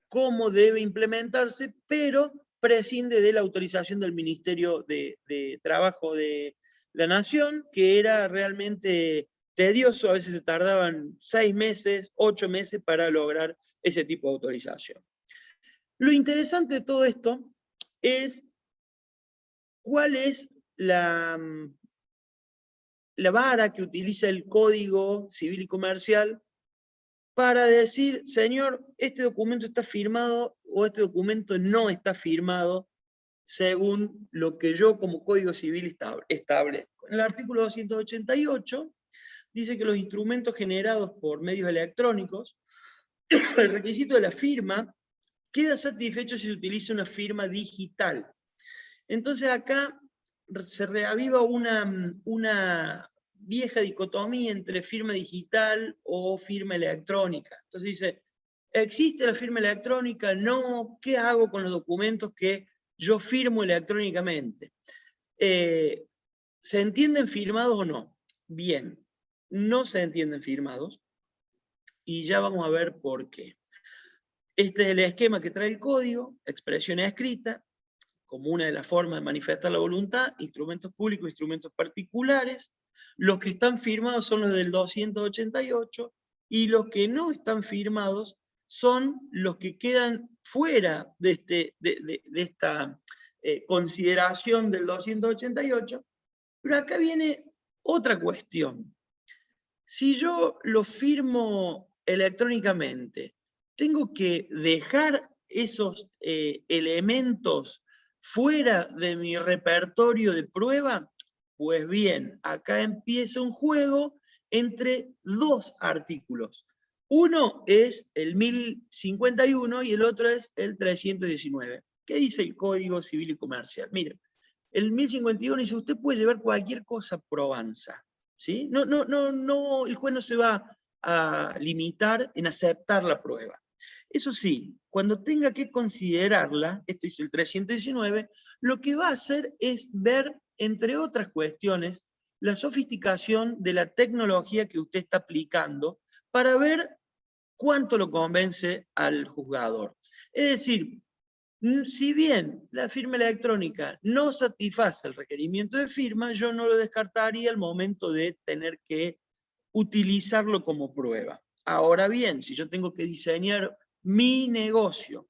Speaker 3: cómo debe implementarse, pero prescinde de la autorización del Ministerio de Trabajo de la Nación, que era realmente tedioso, a veces se tardaban 6 meses, 8 meses para lograr ese tipo de autorización. Lo interesante de todo esto es cuál es la vara que utiliza el Código Civil y Comercial para decir, señor, este documento está firmado o este documento no está firmado según lo que yo como Código Civil establezco. En el artículo 288 dice que los instrumentos generados por medios electrónicos, el requisito de la firma queda satisfecho si se utiliza una firma digital. Entonces acá se reaviva una vieja dicotomía entre firma digital o firma electrónica. Entonces dice, ¿existe la firma electrónica? No. ¿Qué hago con los documentos que yo firmo electrónicamente? ¿Se entienden firmados o no? Bien, no se entienden firmados y ya vamos a ver por qué. Este es el esquema que trae el código, expresión escrita, como una de las formas de manifestar la voluntad, instrumentos públicos, instrumentos particulares. Los que están firmados son los del 288 y los que no están firmados son los que quedan fuera de esta consideración del 288. Pero acá viene otra cuestión. Si yo lo firmo electrónicamente, ¿tengo que dejar esos elementos fuera de mi repertorio de prueba? Pues bien, acá empieza un juego entre dos artículos. Uno es el 1051 y el otro es el 319. ¿Qué dice el Código Civil y Comercial? Miren, el 1051 dice, usted puede llevar cualquier cosa a probanza, ¿sí? No, el juez no se va a limitar en aceptar la prueba. Eso sí, cuando tenga que considerarla, esto dice el 319, lo que va a hacer es ver, entre otras cuestiones, la sofisticación de la tecnología que usted está aplicando para ver cuánto lo convence al juzgador. Es decir, si bien la firma electrónica no satisface el requerimiento de firma, yo no lo descartaría al momento de tener que utilizarlo como prueba. Ahora bien, si yo tengo que diseñar mi negocio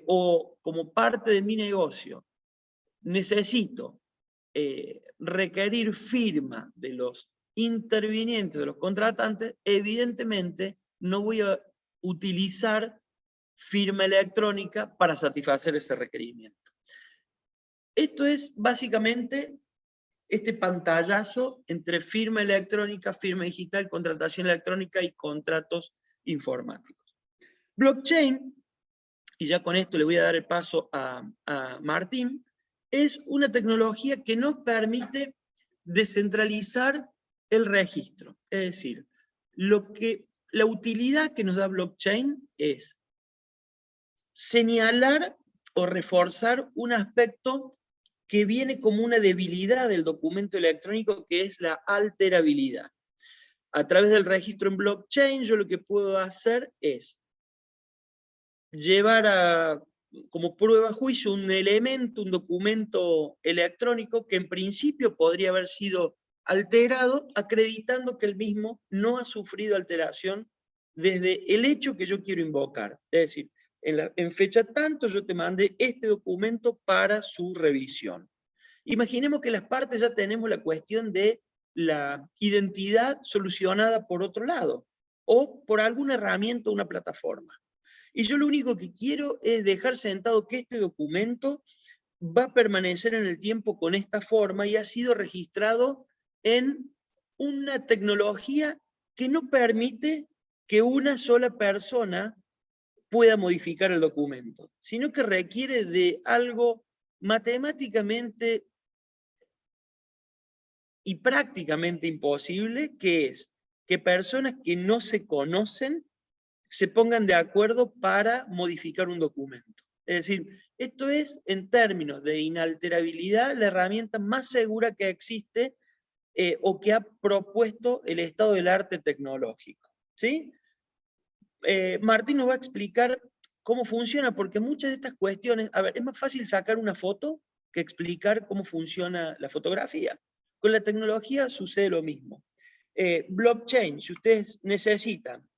Speaker 3: o como parte de mi negocio necesito requerir firma de los intervinientes, de los contratantes, evidentemente no voy a utilizar firma electrónica para satisfacer ese requerimiento. Esto es básicamente este pantallazo entre firma electrónica, firma digital, contratación electrónica y contratos informáticos. Blockchain, y ya con esto le voy a dar el paso a Martín, es una tecnología que nos permite descentralizar el registro. Es decir, la utilidad que nos da blockchain es señalar o reforzar un aspecto que viene como una debilidad del documento electrónico, que es la alterabilidad. A través del registro en blockchain, yo lo que puedo hacer es llevar como prueba a juicio un elemento, un documento electrónico que en principio podría haber sido alterado, acreditando que el mismo no ha sufrido alteración desde el hecho que yo quiero invocar. Es decir, en fecha tanto yo te mandé este documento para su revisión. Imaginemos que las partes ya tenemos la cuestión de la identidad solucionada por otro lado, o por alguna herramienta o una plataforma. Y yo lo único que quiero es dejar sentado que este documento va a permanecer en el tiempo con esta forma y ha sido registrado en una tecnología que no permite que una sola persona pueda modificar el documento, sino que requiere de algo matemáticamente y prácticamente imposible, que es que personas que no se conocen se pongan de acuerdo para modificar un documento. Es decir, esto es, en términos de inalterabilidad, la herramienta más segura que existe o que ha propuesto el estado del arte tecnológico. ¿Sí? Martín nos va a explicar cómo funciona, porque muchas de estas cuestiones, a ver, es más fácil sacar una foto que explicar cómo funciona la fotografía. Con la tecnología sucede lo mismo. Blockchain, si ustedes necesitan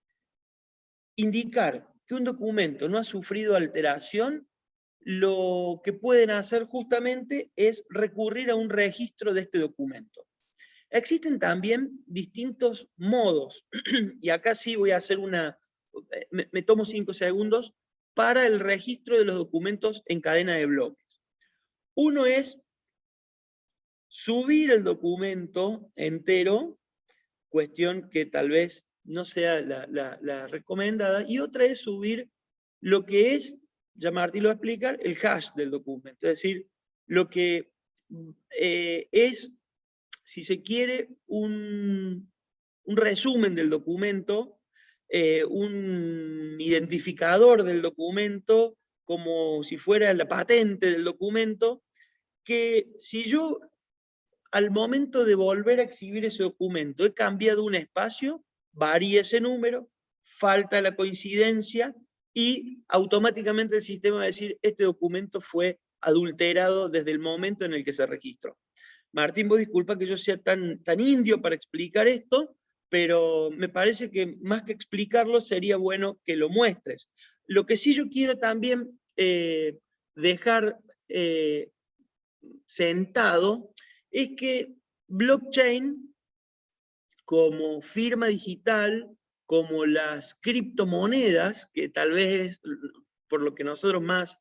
Speaker 3: indicar que un documento no ha sufrido alteración, lo que pueden hacer justamente es recurrir a un registro de este documento. Existen también distintos modos, y acá sí voy a hacer me tomo 5 segundos, para el registro de los documentos en cadena de bloques. Uno es subir el documento entero, cuestión que tal vez no sea la recomendada, y otra es subir lo que es, ya Martín lo va a explicar, el hash del documento, es decir, lo que es, si se quiere, un resumen del documento, un identificador del documento, como si fuera la patente del documento, que si yo al momento de volver a exhibir ese documento he cambiado un espacio, varía ese número, falta la coincidencia y automáticamente el sistema va a decir este documento fue adulterado desde el momento en el que se registró. Martín, vos disculpa que yo sea tan indio para explicar esto, pero me parece que más que explicarlo sería bueno que lo muestres. Lo que sí yo quiero también dejar sentado es que blockchain, como firma digital, como las criptomonedas, que tal vez es por lo que nosotros más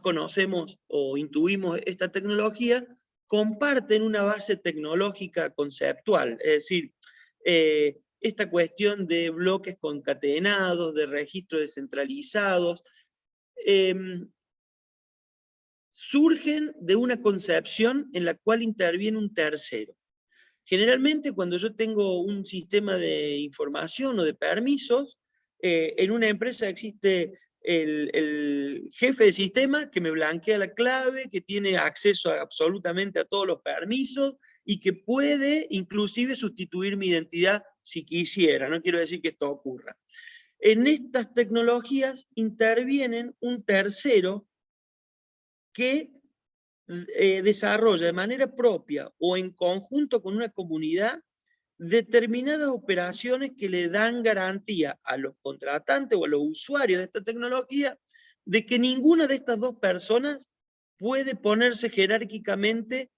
Speaker 3: conocemos o intuimos esta tecnología, comparten una base tecnológica conceptual, es decir, esta cuestión de bloques concatenados, de registros descentralizados, surgen de una concepción en la cual interviene un tercero. Generalmente cuando yo tengo un sistema de información o de permisos, en una empresa existe el jefe de sistema que me blanquea la clave, que tiene acceso absolutamente a todos los permisos y que puede inclusive sustituir mi identidad si quisiera. No quiero decir que esto ocurra. En estas tecnologías intervienen un tercero que desarrolla de manera propia o en conjunto con una comunidad determinadas operaciones que le dan garantía a los contratantes o a los usuarios de esta tecnología de que ninguna de estas dos personas puede ponerse jerárquicamente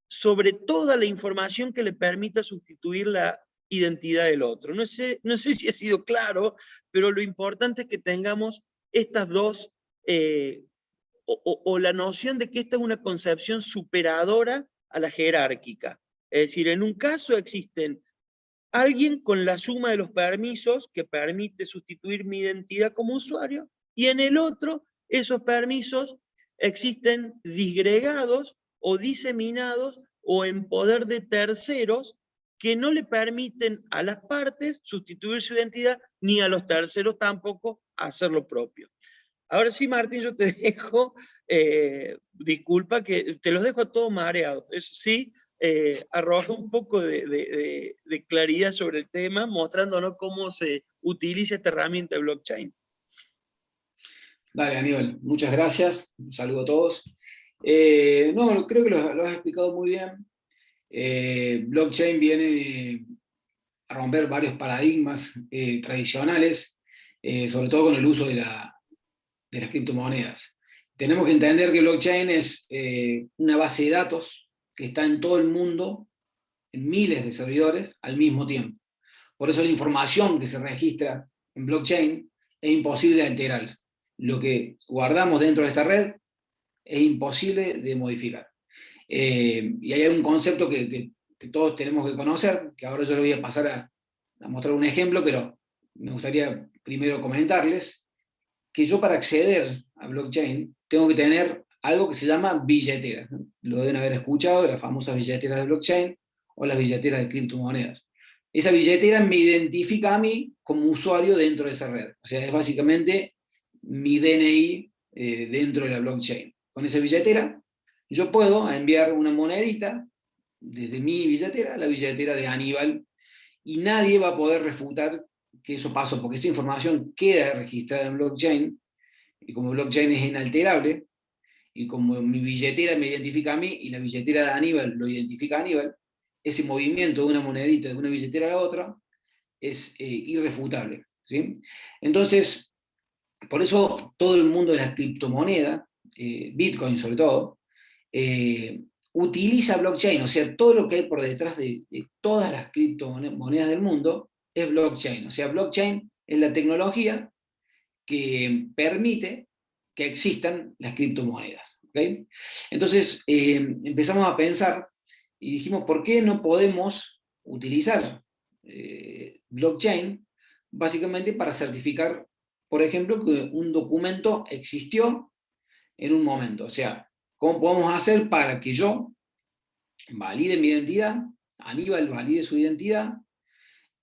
Speaker 3: sobre toda la información que le permita sustituir la identidad del otro. No sé si ha sido claro, pero lo importante es que tengamos estas dos o la noción de que esta es una concepción superadora a la jerárquica. Es decir, en un caso existen alguien con la suma de los permisos que permite sustituir mi identidad como usuario, y en el otro, esos permisos existen disgregados o diseminados o en poder de terceros que no le permiten a las partes sustituir su identidad, ni a los terceros tampoco hacer lo propio. Ahora sí, Martín, yo te dejo, disculpa que te los dejo a todos mareados, eso sí, arroja un poco de claridad sobre el tema, mostrándonos cómo se utiliza esta herramienta de blockchain.
Speaker 4: Dale, Aníbal, muchas gracias, un saludo a todos. No, creo que lo has explicado muy bien. Blockchain viene a romper varios paradigmas tradicionales, sobre todo con el uso de las criptomonedas. Tenemos que entender que blockchain es una base de datos que está en todo el mundo, en miles de servidores al mismo tiempo. Por eso la información que se registra en blockchain es imposible de alterar. Lo que guardamos dentro de esta red es imposible de modificar. Y hay un concepto que todos tenemos que conocer, que ahora yo le voy a pasar a mostrar un ejemplo, pero me gustaría primero comentarles que yo para acceder a blockchain tengo que tener algo que se llama billetera. Lo deben haber escuchado, las famosas billeteras de blockchain o las billeteras de criptomonedas. Esa billetera me identifica a mí como usuario dentro de esa red. O sea, es básicamente mi DNI dentro de la blockchain. Con esa billetera yo puedo enviar una monedita desde mi billetera a la billetera de Aníbal y nadie va a poder refutar que eso pasó, porque esa información queda registrada en blockchain y como blockchain es inalterable y como mi billetera me identifica a mí y la billetera de Aníbal lo identifica a Aníbal, ese movimiento de una monedita de una billetera a la otra es irrefutable, ¿sí? Entonces, por eso todo el mundo de la criptomoneda, Bitcoin sobre todo, utiliza blockchain, o sea, todo lo que hay por detrás de todas las criptomonedas del mundo es blockchain. O sea, blockchain es la tecnología que permite que existan las criptomonedas. ¿Okay? Entonces, empezamos a pensar y dijimos, ¿por qué no podemos utilizar blockchain básicamente para certificar, por ejemplo, que un documento existió en un momento? O sea, ¿cómo podemos hacer para que yo valide mi identidad, Aníbal valide su identidad,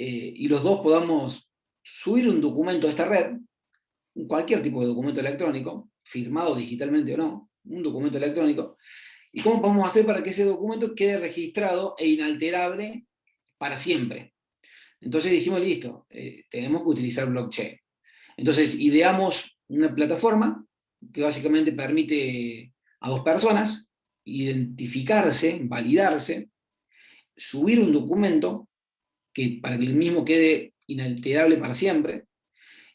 Speaker 4: y los dos podamos subir un documento a esta red, cualquier tipo de documento electrónico, firmado digitalmente o no, un documento electrónico, y cómo podemos hacer para que ese documento quede registrado e inalterable para siempre? Entonces dijimos, listo, tenemos que utilizar blockchain. Entonces ideamos una plataforma que básicamente permite a dos personas identificarse, validarse, subir un documento para que el mismo quede inalterable para siempre,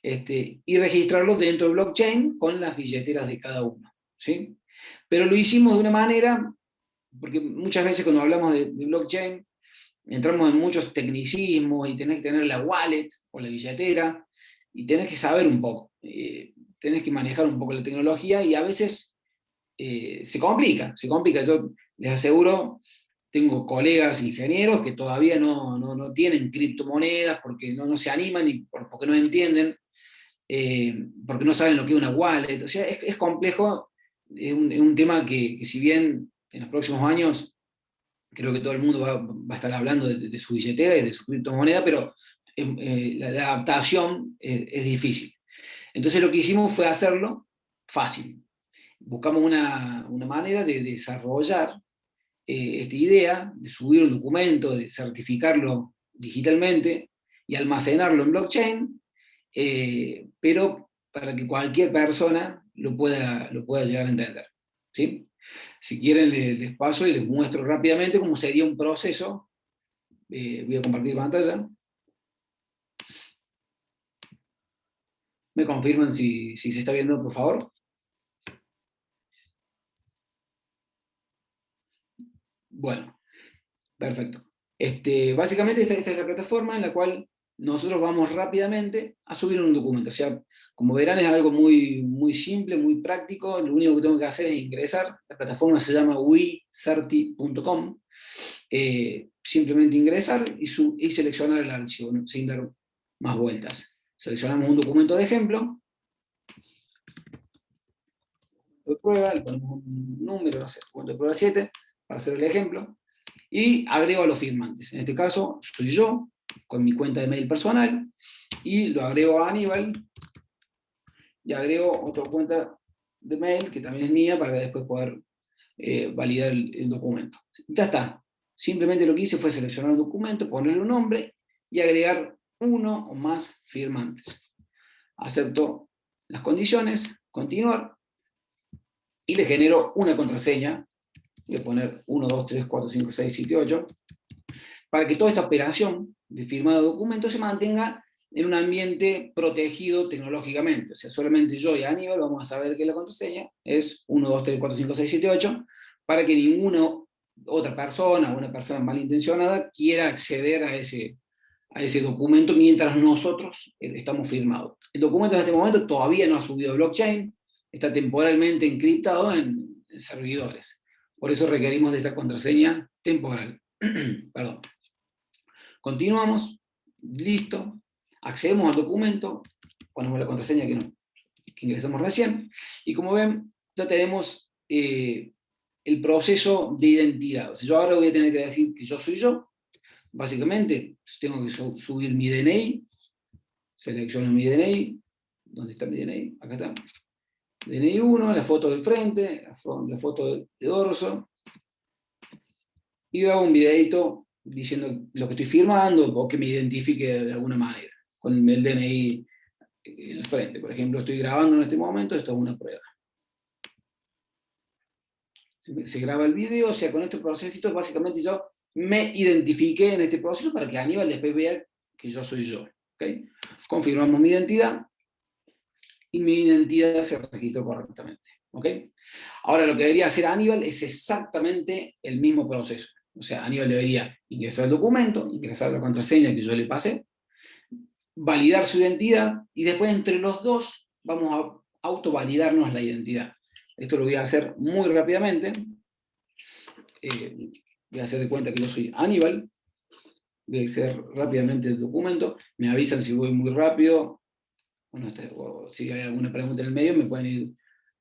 Speaker 4: y registrarlo dentro de blockchain con las billeteras de cada uno, ¿sí? Pero lo hicimos de una manera, porque muchas veces cuando hablamos de blockchain, entramos en muchos tecnicismos y tenés que tener la wallet o la billetera, y tenés que saber un poco, tenés que manejar un poco la tecnología, y a veces se complica. Yo les aseguro, tengo colegas ingenieros que todavía no tienen criptomonedas porque no se animan y porque no entienden, porque no saben lo que es una wallet. O sea, es complejo, es un tema que si bien en los próximos años creo que todo el mundo va a estar hablando de su billetera y de su criptomoneda, pero la adaptación es difícil. Entonces lo que hicimos fue hacerlo fácil. Buscamos una manera de desarrollar esta idea, de subir un documento, de certificarlo digitalmente y almacenarlo en blockchain, pero para que cualquier persona lo pueda llegar a entender, ¿sí? Si quieren les paso y les muestro rápidamente cómo sería un proceso. Voy a compartir pantalla. ¿Me confirman si se está viendo, por favor? Bueno, perfecto. Básicamente esta es la plataforma en la cual nosotros vamos rápidamente a subir un documento. O sea, como verán, es algo muy, muy simple, muy práctico. Lo único que tengo que hacer es ingresar. La plataforma se llama wecerti.com. Simplemente ingresar y seleccionar el archivo, ¿no? Sin dar más vueltas. Seleccionamos un documento de ejemplo. De prueba, le ponemos un número, no sé, documento de prueba 7, para hacer el ejemplo. Y agrego a los firmantes. En este caso, soy yo, con mi cuenta de mail personal, y lo agrego a Aníbal, y agrego otra cuenta de mail, que también es mía, para después poder validar el documento. Ya está. Simplemente lo que hice fue seleccionar el documento, ponerle un nombre, y agregar uno o más firmantes. Acepto las condiciones, continuar, y le genero una contraseña. Voy a poner 1, 2, 3, 4, 5, 6, 7, 8, para que toda esta operación de firmado de documentos se mantenga en un ambiente protegido tecnológicamente. O sea, solamente yo y Aníbal vamos a saber que la contraseña es 1, 2, 3, 4, 5, 6, 7, 8, para que ninguna otra persona, una persona malintencionada, quiera acceder a ese documento mientras nosotros estamos firmados. El documento en este momento todavía no ha subido a blockchain, está temporalmente encriptado en servidores. Por eso requerimos de esta contraseña temporal. Perdón. Continuamos. Listo. accedemos al documento, ponemos la contraseña que ingresamos recién, y como ven, ya tenemos el proceso de identidad. O sea, yo ahora voy a tener que decir que yo soy yo. Básicamente, tengo que subir mi DNI, selecciono mi DNI, ¿dónde está mi DNI? Acá está. DNI 1, la foto del frente, la foto de dorso, y hago un videito diciendo lo que estoy firmando, o que me identifique de alguna manera, con el DNI en el frente. Por ejemplo, estoy grabando en este momento, esto es una prueba. Se graba el video, o sea, con este procesito básicamente yo me identifiqué en este proceso para que Aníbal después vea que yo soy yo. ¿Okay? Confirmamos mi identidad, y mi identidad se registró correctamente. ¿Okay? Ahora lo que debería hacer Aníbal es exactamente el mismo proceso. O sea, Aníbal debería ingresar el documento, ingresar la contraseña que yo le pasé, validar su identidad, y después entre los dos vamos a autovalidarnos la identidad. Esto lo voy a hacer muy rápidamente. Voy a hacer de cuenta que yo soy Aníbal. Voy a acceder rápidamente al documento. Me avisan si voy muy rápido. Bueno, o si hay alguna pregunta en el medio, me pueden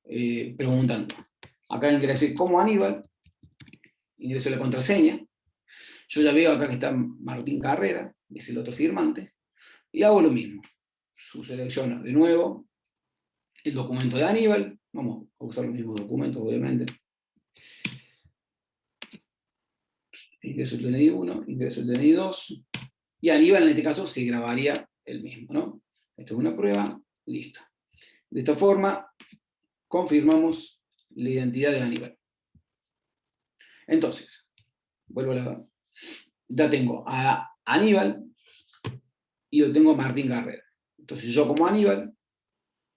Speaker 4: ir preguntando. Acá ingresé como Aníbal. Ingreso la contraseña. Yo ya veo acá que está Martín Carrera, que es el otro firmante. Y hago lo mismo. Selecciono de nuevo el documento de Aníbal. Vamos a usar los mismos documentos, obviamente. Ingreso el DNI 1, ingreso el DNI 2, y Aníbal en este caso se grabaría el mismo, ¿no? Esto es una prueba, listo. De esta forma, confirmamos la identidad de Aníbal. Entonces, vuelvo a la... Ya tengo a Aníbal, y yo tengo a Martín Carrera. Entonces yo como Aníbal,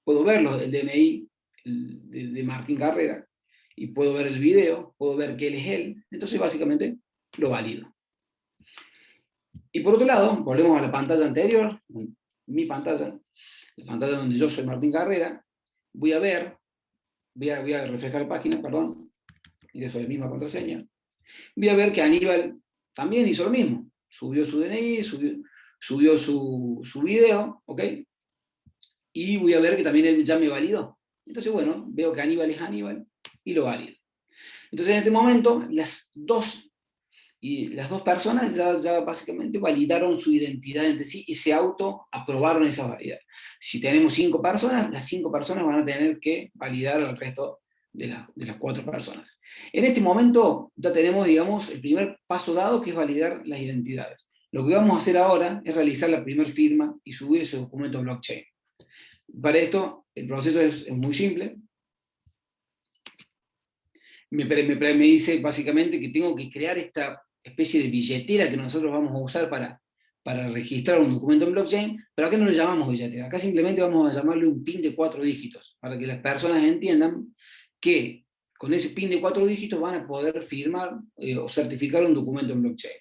Speaker 4: puedo ver el DNI de Martín Carrera, y puedo ver el video, puedo ver que él es él, entonces básicamente lo valido. Y por otro lado, volvemos a la pantalla anterior, mi pantalla, la pantalla donde yo soy Martín Carrera, voy a refrescar la página, perdón, y eso es la misma contraseña. Voy a ver que Aníbal también hizo lo mismo, subió su DNI, subió su video, ¿ok? Y voy a ver que también él ya me validó. Entonces, bueno, veo que Aníbal es Aníbal y lo valido. Entonces, en este momento, las dos personas ya básicamente validaron su identidad entre sí y se autoaprobaron esa validad. Si tenemos 5 personas, las 5 personas van a tener que validar al resto de las 4 personas. En este momento ya tenemos, digamos, el primer paso dado, que es validar las identidades. Lo que vamos a hacer ahora es realizar la primera firma y subir ese documento a blockchain. Para esto, el proceso es muy simple. Me dice básicamente que tengo que crear esta especie de billetera que nosotros vamos a usar para registrar un documento en blockchain, pero acá no lo llamamos billetera, acá simplemente vamos a llamarle un PIN de 4 dígitos, para que las personas entiendan que con ese PIN de 4 dígitos van a poder firmar o certificar un documento en blockchain.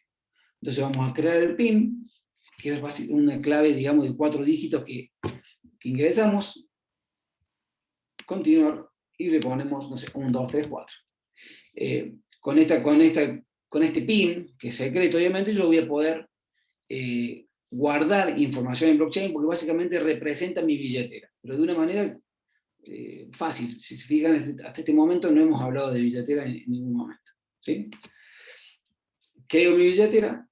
Speaker 4: Entonces vamos a crear el PIN, que es una clave, digamos, de 4 dígitos que ingresamos, continuar, y le ponemos, no sé, 1, 2, 3, 4. Con este PIN, que es secreto, obviamente, yo voy a poder guardar información en blockchain, porque básicamente representa mi billetera, pero de una manera fácil. Si se fijan, hasta este momento no hemos hablado de billetera en ningún momento. ¿Sí? Creo mi billetera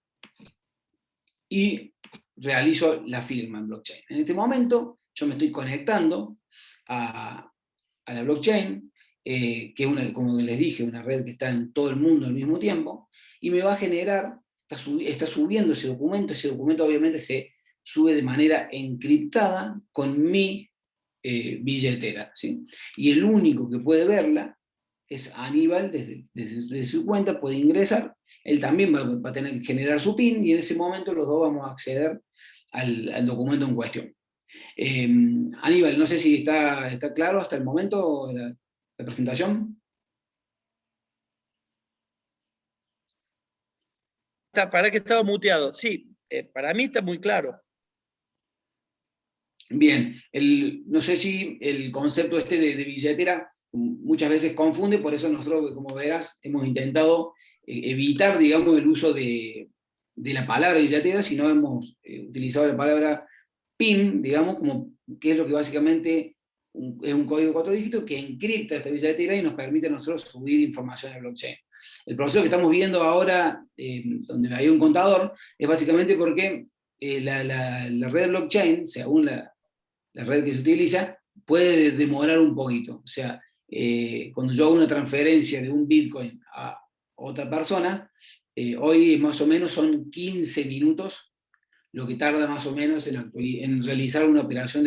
Speaker 4: y realizo la firma en blockchain. En este momento yo me estoy conectando a la blockchain, que es, como les dije, una red que está en todo el mundo al mismo tiempo, y me va a generar, está subiendo ese documento obviamente se sube de manera encriptada con mi billetera, ¿sí? Y el único que puede verla es Aníbal, desde su cuenta puede ingresar, él también va a tener que generar su PIN, y en ese momento los dos vamos a acceder al documento en cuestión. Aníbal, no sé si está claro hasta el momento la presentación.
Speaker 3: Para que estaba muteado. Sí, para mí está muy claro.
Speaker 4: Bien, no sé si el concepto de billetera muchas veces confunde, por eso nosotros, como verás, hemos intentado evitar, digamos, el uso de la palabra billetera, sino hemos utilizado la palabra PIN, digamos, como, que es lo que básicamente es un código de 4 dígitos que encripta esta billetera y nos permite a nosotros subir información al blockchain. El proceso que estamos viendo ahora, donde hay un contador, es básicamente porque la red blockchain, según la red que se utiliza, puede demorar un poquito. O sea, cuando yo hago una transferencia de un Bitcoin a otra persona, hoy más o menos son 15 minutos lo que tarda más o menos en realizar una operación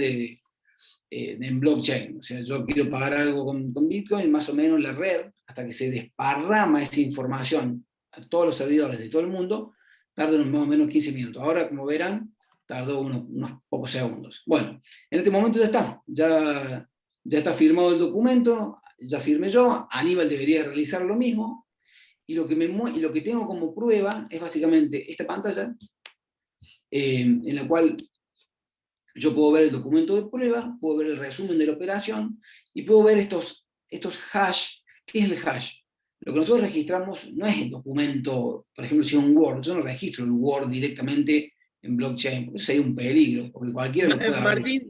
Speaker 4: en blockchain. O sea, yo quiero pagar algo con Bitcoin, más o menos la red, hasta que se desparrama esa información a todos los servidores de todo el mundo, tarda más o menos 15 minutos. Ahora, como verán, tardó unos pocos segundos. Bueno, en este momento ya está firmado el documento, ya firmé yo, Aníbal debería realizar lo mismo, y lo que tengo como prueba es básicamente esta pantalla, en la cual yo puedo ver el documento de prueba, puedo ver el resumen de la operación, y puedo ver estos hash. ¿Qué es el hash? Lo que nosotros registramos no es el documento, por ejemplo, si es un Word, yo no registro el Word directamente en blockchain, porque eso sería un peligro, porque cualquiera lo puede abrir.
Speaker 3: Martín,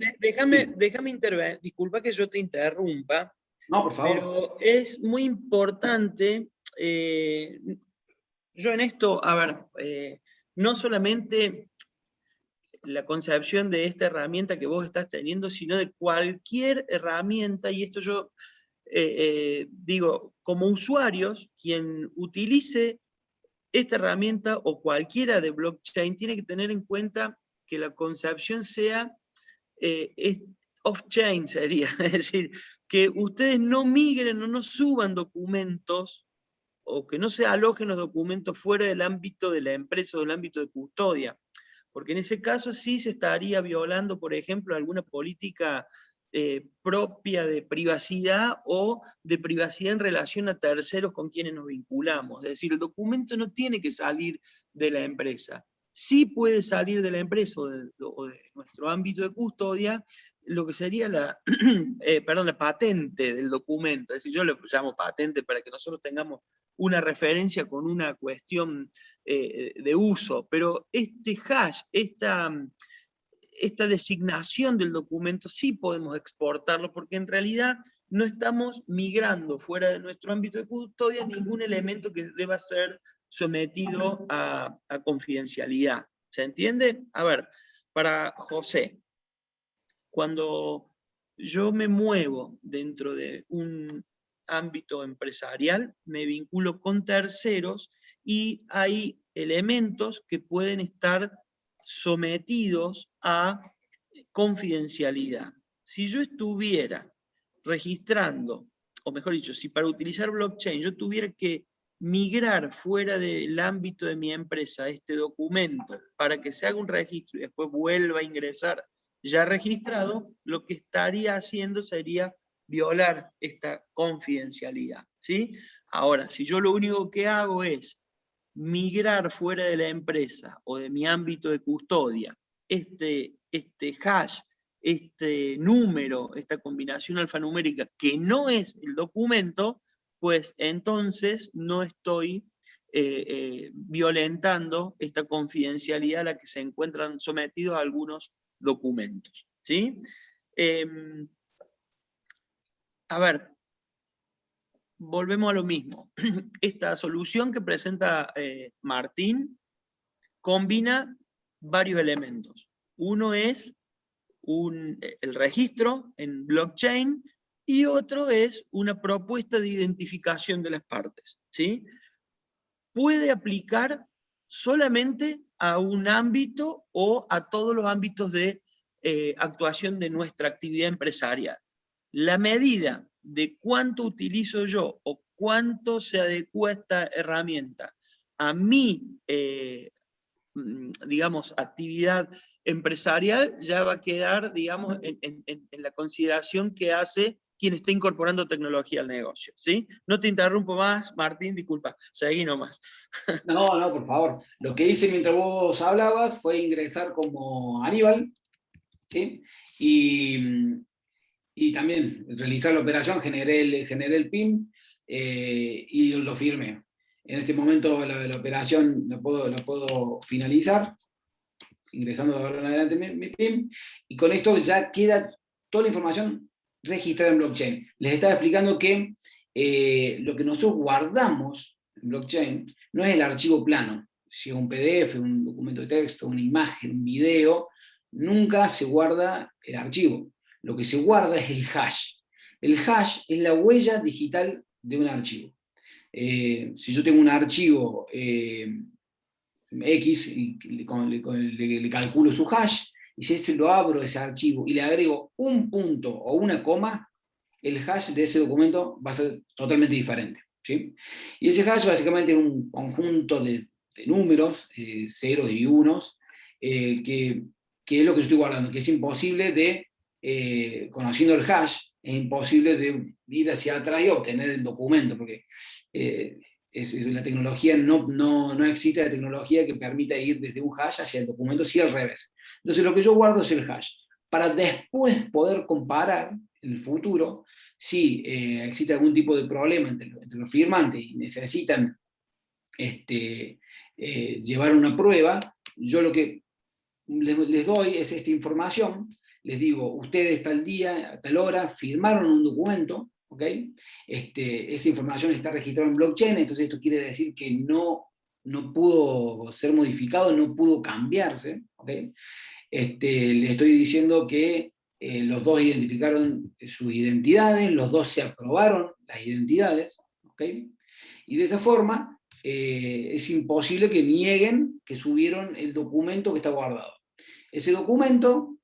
Speaker 3: déjame intervenir, disculpa que yo te interrumpa,
Speaker 4: no, por favor.
Speaker 3: Pero es muy importante, yo en esto, a ver, no solamente la concepción de esta herramienta que vos estás teniendo, sino de cualquier herramienta, y esto yo digo, como usuarios, quien utilice esta herramienta o cualquiera de blockchain tiene que tener en cuenta que la concepción sea off-chain, sería, es decir, que ustedes no migren o no suban documentos o que no se alojen los documentos fuera del ámbito de la empresa o del ámbito de custodia, porque en ese caso sí se estaría violando, por ejemplo, alguna política propia de privacidad o de privacidad en relación a terceros con quienes nos vinculamos. Es decir, el documento no tiene que salir de la empresa. Sí puede salir de la empresa o de nuestro ámbito de custodia lo que sería la patente del documento. Es decir, yo le llamo patente para que nosotros tengamos una referencia con una cuestión de uso, pero este hash, esta designación del documento sí podemos exportarlo, porque en realidad no estamos migrando fuera de nuestro ámbito de custodia ningún elemento que deba ser sometido a confidencialidad. ¿Se entiende? A ver, para José, cuando yo me muevo dentro de un ámbito empresarial, me vinculo con terceros y hay elementos que pueden estar sometidos a confidencialidad. Si yo estuviera registrando, o mejor dicho, si para utilizar blockchain yo tuviera que migrar fuera del ámbito de mi empresa este documento para que se haga un registro y después vuelva a ingresar ya registrado, lo que estaría haciendo sería violar esta confidencialidad, ¿sí? Ahora, si yo lo único que hago es migrar fuera de la empresa o de mi ámbito de custodia este hash, este número, esta combinación alfanumérica que no es el documento, pues entonces no estoy violentando esta confidencialidad a la que se encuentran sometidos algunos documentos, ¿sí? A ver, volvemos a lo mismo. Esta solución que presenta Martín combina varios elementos. Uno es el registro en blockchain y otro es una propuesta de identificación de las partes, ¿sí? Puede aplicar solamente a un ámbito o a todos los ámbitos de actuación de nuestra actividad empresarial. La medida de cuánto utilizo yo o cuánto se adecua esta herramienta a mi, digamos, actividad empresarial ya va a quedar, digamos, en la consideración que hace quien está incorporando tecnología al negocio, ¿sí? No te interrumpo más, Martín, disculpa, seguí nomás.
Speaker 4: No, por favor. Lo que hice mientras vos hablabas fue ingresar como Aníbal, ¿sí? Y también realizar la operación, generé el PIN y lo firmé. En este momento la operación la puedo finalizar. ingresando de ahora en adelante mi PIN, y con esto ya queda toda la información registrada en blockchain. Les estaba explicando que lo que nosotros guardamos en blockchain no es el archivo plano, si es un PDF, un documento de texto, una imagen, un video, nunca se guarda el archivo. Lo que se guarda es el hash. El hash es la huella digital de un archivo. Si yo tengo un archivo X y le calculo su hash, y si lo abro ese archivo y le agrego un punto o una coma, el hash de ese documento va a ser totalmente diferente, ¿sí? Y ese hash básicamente es un conjunto de números, ceros y unos, que es lo que yo estoy guardando, que es imposible de, conociendo el hash, es imposible de ir hacia atrás y obtener el documento, porque la tecnología no existe la tecnología que permita ir desde un hash hacia el documento, sí al revés. Entonces lo que yo guardo es el hash, para después poder comparar en el futuro si existe algún tipo de problema entre los firmantes y necesitan llevar una prueba. Yo lo que les doy es esta información, les digo, ustedes tal día, a tal hora, firmaron un documento, ¿ok? Esa información está registrada en blockchain, entonces esto quiere decir que no pudo ser modificado, no pudo cambiarse, ¿ok? Le estoy diciendo que los dos identificaron sus identidades, los dos se aprobaron las identidades, ¿ok? Y de esa forma es imposible que nieguen que subieron el documento que está guardado. Ese documento,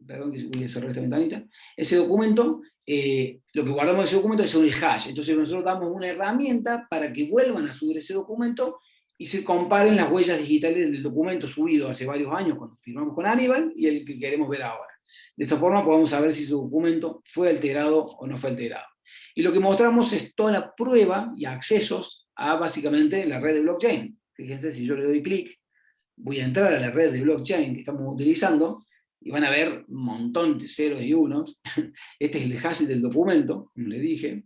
Speaker 4: perdón que voy a cerrar esta ventanita, ese documento, lo que guardamos de ese documento es el hash. Entonces nosotros damos una herramienta para que vuelvan a subir ese documento y se comparen las huellas digitales del documento subido hace varios años cuando firmamos con Aníbal y el que queremos ver ahora. De esa forma podemos saber si su documento fue alterado o no fue alterado. Y lo que mostramos es toda la prueba y accesos a básicamente la red de blockchain. Fíjense, si yo le doy clic, voy a entrar a la red de blockchain que estamos utilizando y van a ver un montón de ceros y unos. Este es el hash del documento, como les dije,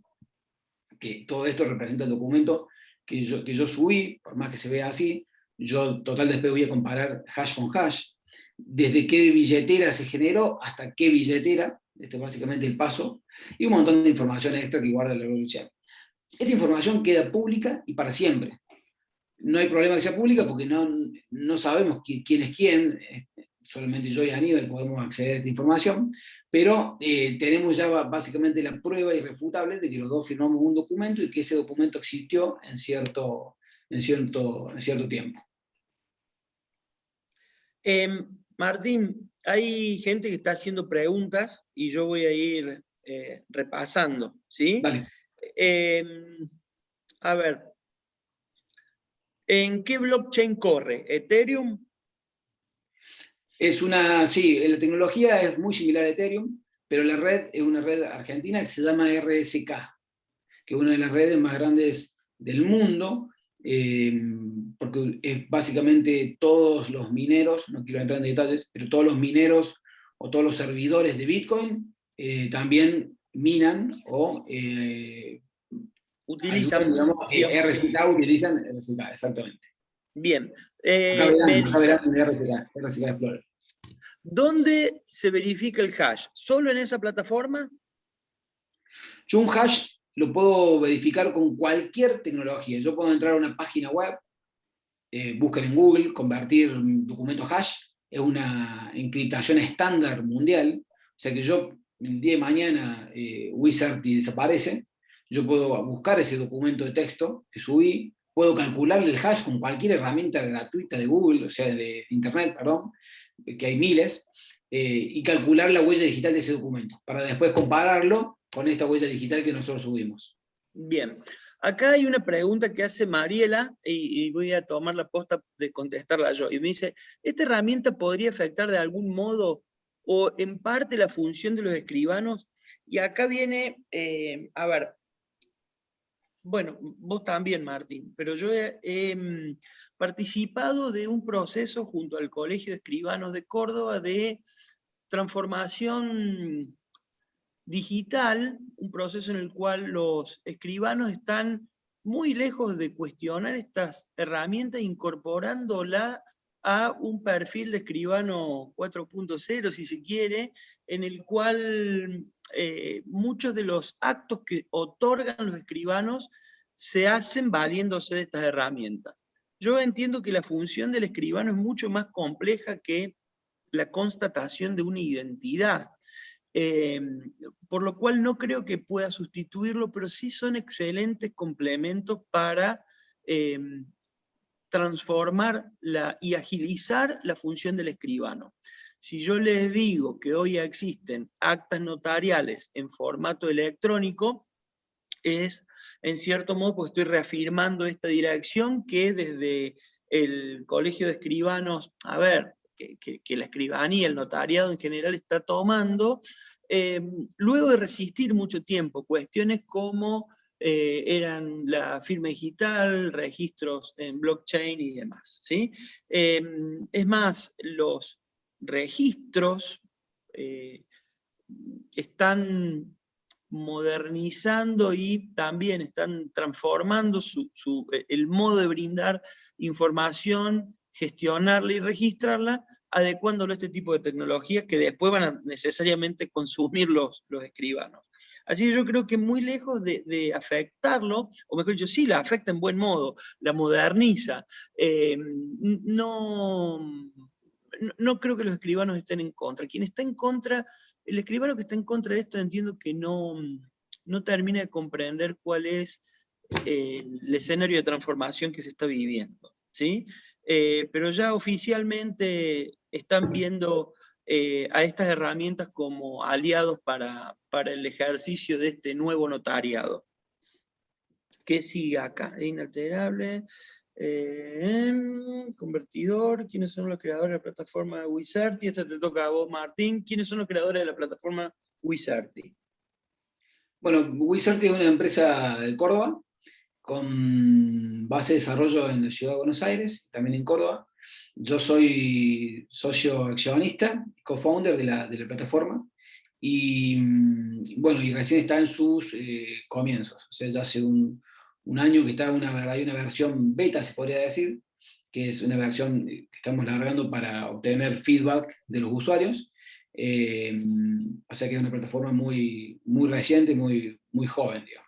Speaker 4: que todo esto representa el documento que yo subí, por más que se vea así. Yo total después voy a comparar hash con hash, desde qué billetera se generó hasta qué billetera, este es básicamente el paso, y un montón de información extra que guarda la blockchain. Esta información queda pública y para siempre. No hay problema que sea pública porque no sabemos quién es quién, solamente yo y Aníbal podemos acceder a esta información, pero tenemos ya básicamente la prueba irrefutable de que los dos firmamos un documento y que ese documento existió en cierto tiempo.
Speaker 3: Martín, hay gente que está haciendo preguntas y yo voy a ir repasando, ¿sí?
Speaker 4: Dale.
Speaker 3: A ver, ¿en qué blockchain corre? ¿Ethereum?
Speaker 4: Sí, la tecnología es muy similar a Ethereum, pero la red es una red argentina que se llama RSK, que es una de las redes más grandes del mundo, porque es básicamente todos los mineros, no quiero entrar en detalles, pero todos los mineros o todos los servidores de Bitcoin también minan o
Speaker 3: utilizan,
Speaker 4: digamos, RSK, utilizan RSK, exactamente.
Speaker 3: Bien.
Speaker 4: Acá verán RSK Explorer.
Speaker 3: ¿Dónde se verifica el hash? ¿Solo en esa plataforma?
Speaker 4: Yo un hash lo puedo verificar con cualquier tecnología. Yo puedo entrar a una página web, buscar en Google, convertir documentos hash, es una encriptación estándar mundial, o sea que yo, el día de mañana, Wizard desaparece, yo puedo buscar ese documento de texto que subí, puedo calcularle el hash con cualquier herramienta gratuita de Google, o sea, de Internet, perdón, que hay miles, y calcular la huella digital de ese documento, para después compararlo con esta huella digital que nosotros subimos.
Speaker 3: Bien. Acá hay una pregunta que hace Mariela, y voy a tomar la posta de contestarla yo, y me dice, ¿esta herramienta podría afectar de algún modo o en parte la función de los escribanos? Y acá viene, a ver, bueno, vos también, Martín, pero yo he participado de un proceso junto al Colegio de Escribanos de Córdoba de transformación digital, un proceso en el cual los escribanos están muy lejos de cuestionar estas herramientas, incorporándola a un perfil de escribano 4.0, si se quiere, en el cual muchos de los actos que otorgan los escribanos se hacen valiéndose de estas herramientas. Yo entiendo que la función del escribano es mucho más compleja que la constatación de una identidad. Por lo cual no creo que pueda sustituirlo, pero sí son excelentes complementos para transformar y agilizar la función del escribano. Si yo les digo que hoy existen actas notariales en formato electrónico, es en cierto modo porque estoy reafirmando esta dirección que desde el Colegio de Escribanos, que la escribanía, el notariado en general está tomando, luego de resistir mucho tiempo cuestiones como eran la firma digital, registros en blockchain y demás, ¿sí? Es más, los registros están modernizando y también están transformando el modo de brindar información, gestionarla y registrarla, adecuándolo a este tipo de tecnologías que después van a necesariamente consumir los escribanos. Así que yo creo que muy lejos de afectarlo, o mejor dicho, sí la afecta en buen modo, la moderniza. No creo que los escribanos estén en contra. Quien está en contra, el escribano que está en contra de esto, entiendo que no termina de comprender cuál es el escenario de transformación que se está viviendo, ¿sí? Pero ya oficialmente están viendo a estas herramientas como aliados para el ejercicio de este nuevo notariado. ¿Qué sigue acá? Inalterable. Convertidor. ¿Quiénes son los creadores de la plataforma Wizardy? Esta te toca a vos, Martín. ¿Quiénes son los creadores de la plataforma Wizardy?
Speaker 4: Bueno, Wizardy es una empresa de Córdoba, con base de desarrollo en la ciudad de Buenos Aires, también en Córdoba. Yo soy socio accionista, co-founder de la plataforma, y bueno, y recién está en sus comienzos. O sea, ya hace un año que está hay una versión beta, se podría decir, que es una versión que estamos largando para obtener feedback de los usuarios. O sea que es una plataforma muy, muy reciente, muy, muy joven, digamos.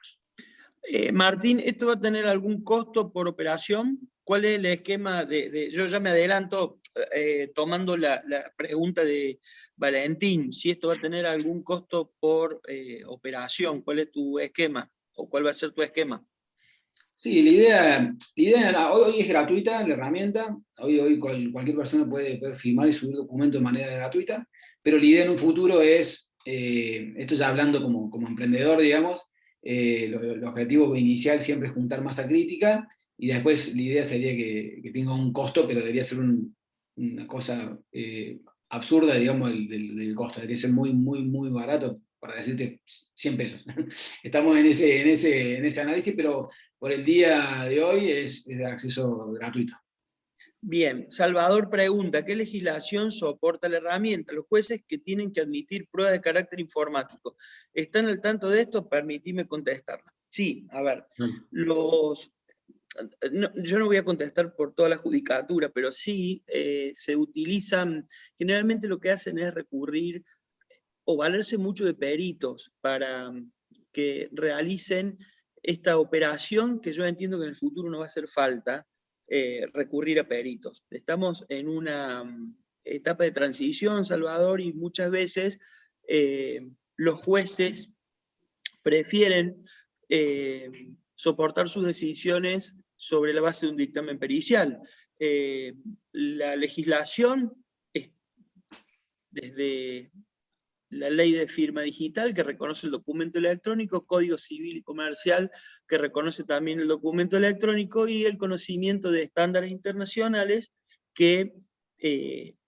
Speaker 3: Martín, ¿esto va a tener algún costo por operación? ¿Cuál es el esquema yo ya me adelanto tomando la pregunta de Valentín, si esto va a tener algún costo por operación? ¿Cuál es tu esquema? ¿O cuál va a ser tu esquema?
Speaker 4: Sí, la idea hoy es gratuita la herramienta, hoy cualquier persona puede firmar y subir documentos de manera gratuita, pero la idea en un futuro es, esto ya hablando como emprendedor, digamos, el objetivo inicial siempre es juntar masa crítica, y después la idea sería que tenga un costo, pero debería ser una cosa absurda, digamos, del costo, debería ser muy, muy, muy barato, para decirte 100 pesos. Estamos en ese análisis, pero por el día de hoy es de acceso gratuito.
Speaker 3: Bien, Salvador pregunta, ¿qué legislación soporta la herramienta? Los jueces que tienen que admitir pruebas de carácter informático. ¿Están al tanto de esto? Permitime contestarla. Sí, a ver, yo no voy a contestar por toda la judicatura, pero sí se utilizan, generalmente lo que hacen es recurrir o valerse mucho de peritos para que realicen esta operación que yo entiendo que en el futuro no va a hacer falta, recurrir a peritos. Estamos en una etapa de transición, Salvador, y muchas veces los jueces prefieren soportar sus decisiones sobre la base de un dictamen pericial. La legislación es desde la ley de firma digital, que reconoce el documento electrónico, Código Civil y Comercial, que reconoce también el documento electrónico, y el conocimiento de estándares internacionales que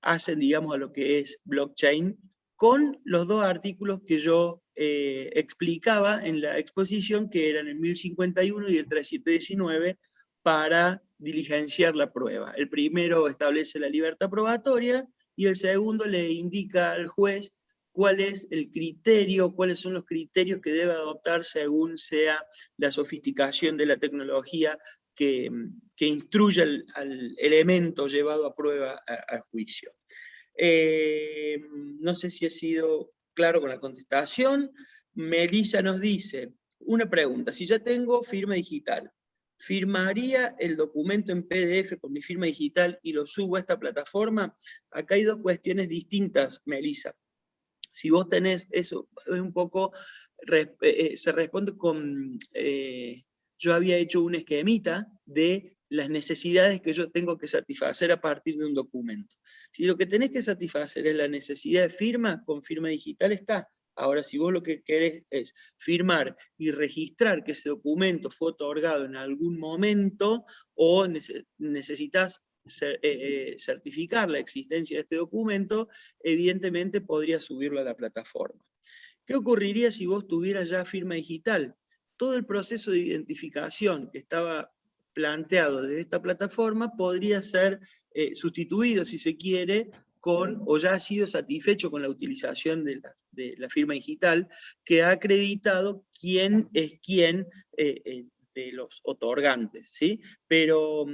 Speaker 3: hacen, digamos, a lo que es blockchain, con los dos artículos que yo explicaba en la exposición, que eran el 1051 y el 3719, para diligenciar la prueba. El primero establece la libertad probatoria, y el segundo le indica al juez cuál es el criterio, cuáles son los criterios que debe adoptar según sea la sofisticación de la tecnología que instruya al elemento llevado a prueba a juicio. No sé si he sido claro con la contestación. Melissa nos dice, una pregunta, si ya tengo firma digital, ¿firmaría el documento en PDF con mi firma digital y lo subo a esta plataforma? Acá hay dos cuestiones distintas, Melissa. Si vos tenés eso, es un poco, se responde con, yo había hecho un esquemita de las necesidades que yo tengo que satisfacer a partir de un documento. Si lo que tenés que satisfacer es la necesidad de firma, con firma digital está. Ahora, si vos lo que querés es firmar y registrar que ese documento fue otorgado en algún momento, o necesitas certificar la existencia de este documento, evidentemente podría subirlo a la plataforma. ¿Qué ocurriría si vos tuvieras ya firma digital? Todo el proceso de identificación que estaba planteado desde esta plataforma podría ser sustituido, si se quiere, con, o ya ha sido satisfecho con la utilización de la firma digital, que ha acreditado quién es quién de los otorgantes, ¿sí? Pero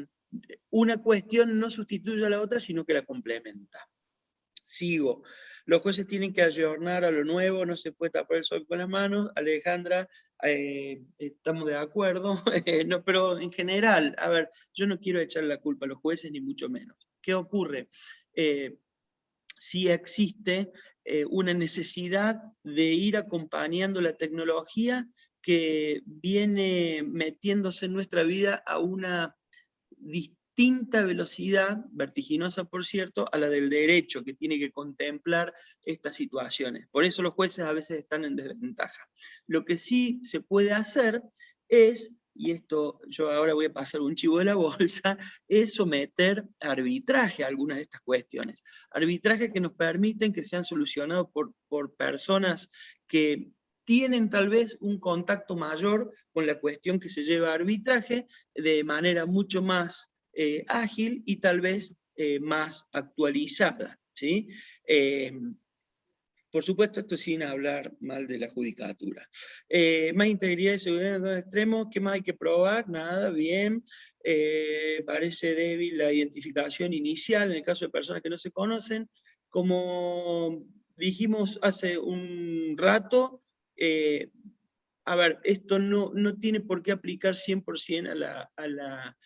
Speaker 3: una cuestión no sustituye a la otra, sino que la complementa. Sigo. Los jueces tienen que ayornar a lo nuevo, no se puede tapar el sol con las manos. Alejandra, estamos de acuerdo, no, pero en general, a ver, yo no quiero echar la culpa a los jueces, ni mucho menos. ¿Qué ocurre? Sí existe una necesidad de ir acompañando la tecnología que viene metiéndose en nuestra vida a una distinta velocidad, vertiginosa por cierto, a la del derecho, que tiene que contemplar estas situaciones. Por eso los jueces a veces están en desventaja. Lo que sí se puede hacer es, y esto yo ahora voy a pasar un chivo de la bolsa, es someter a arbitraje a algunas de estas cuestiones. Arbitraje que nos permiten que sean solucionados por personas que tienen tal vez un contacto mayor con la cuestión que se lleva a arbitraje de manera mucho más ágil y tal vez más actualizada, ¿sí? Por supuesto, esto sin hablar mal de la judicatura. Más integridad y seguridad en los extremos, ¿qué más hay que probar? Nada, bien. Parece débil la identificación inicial en el caso de personas que no se conocen. Como dijimos hace un rato, a ver, esto no tiene por qué aplicar 100%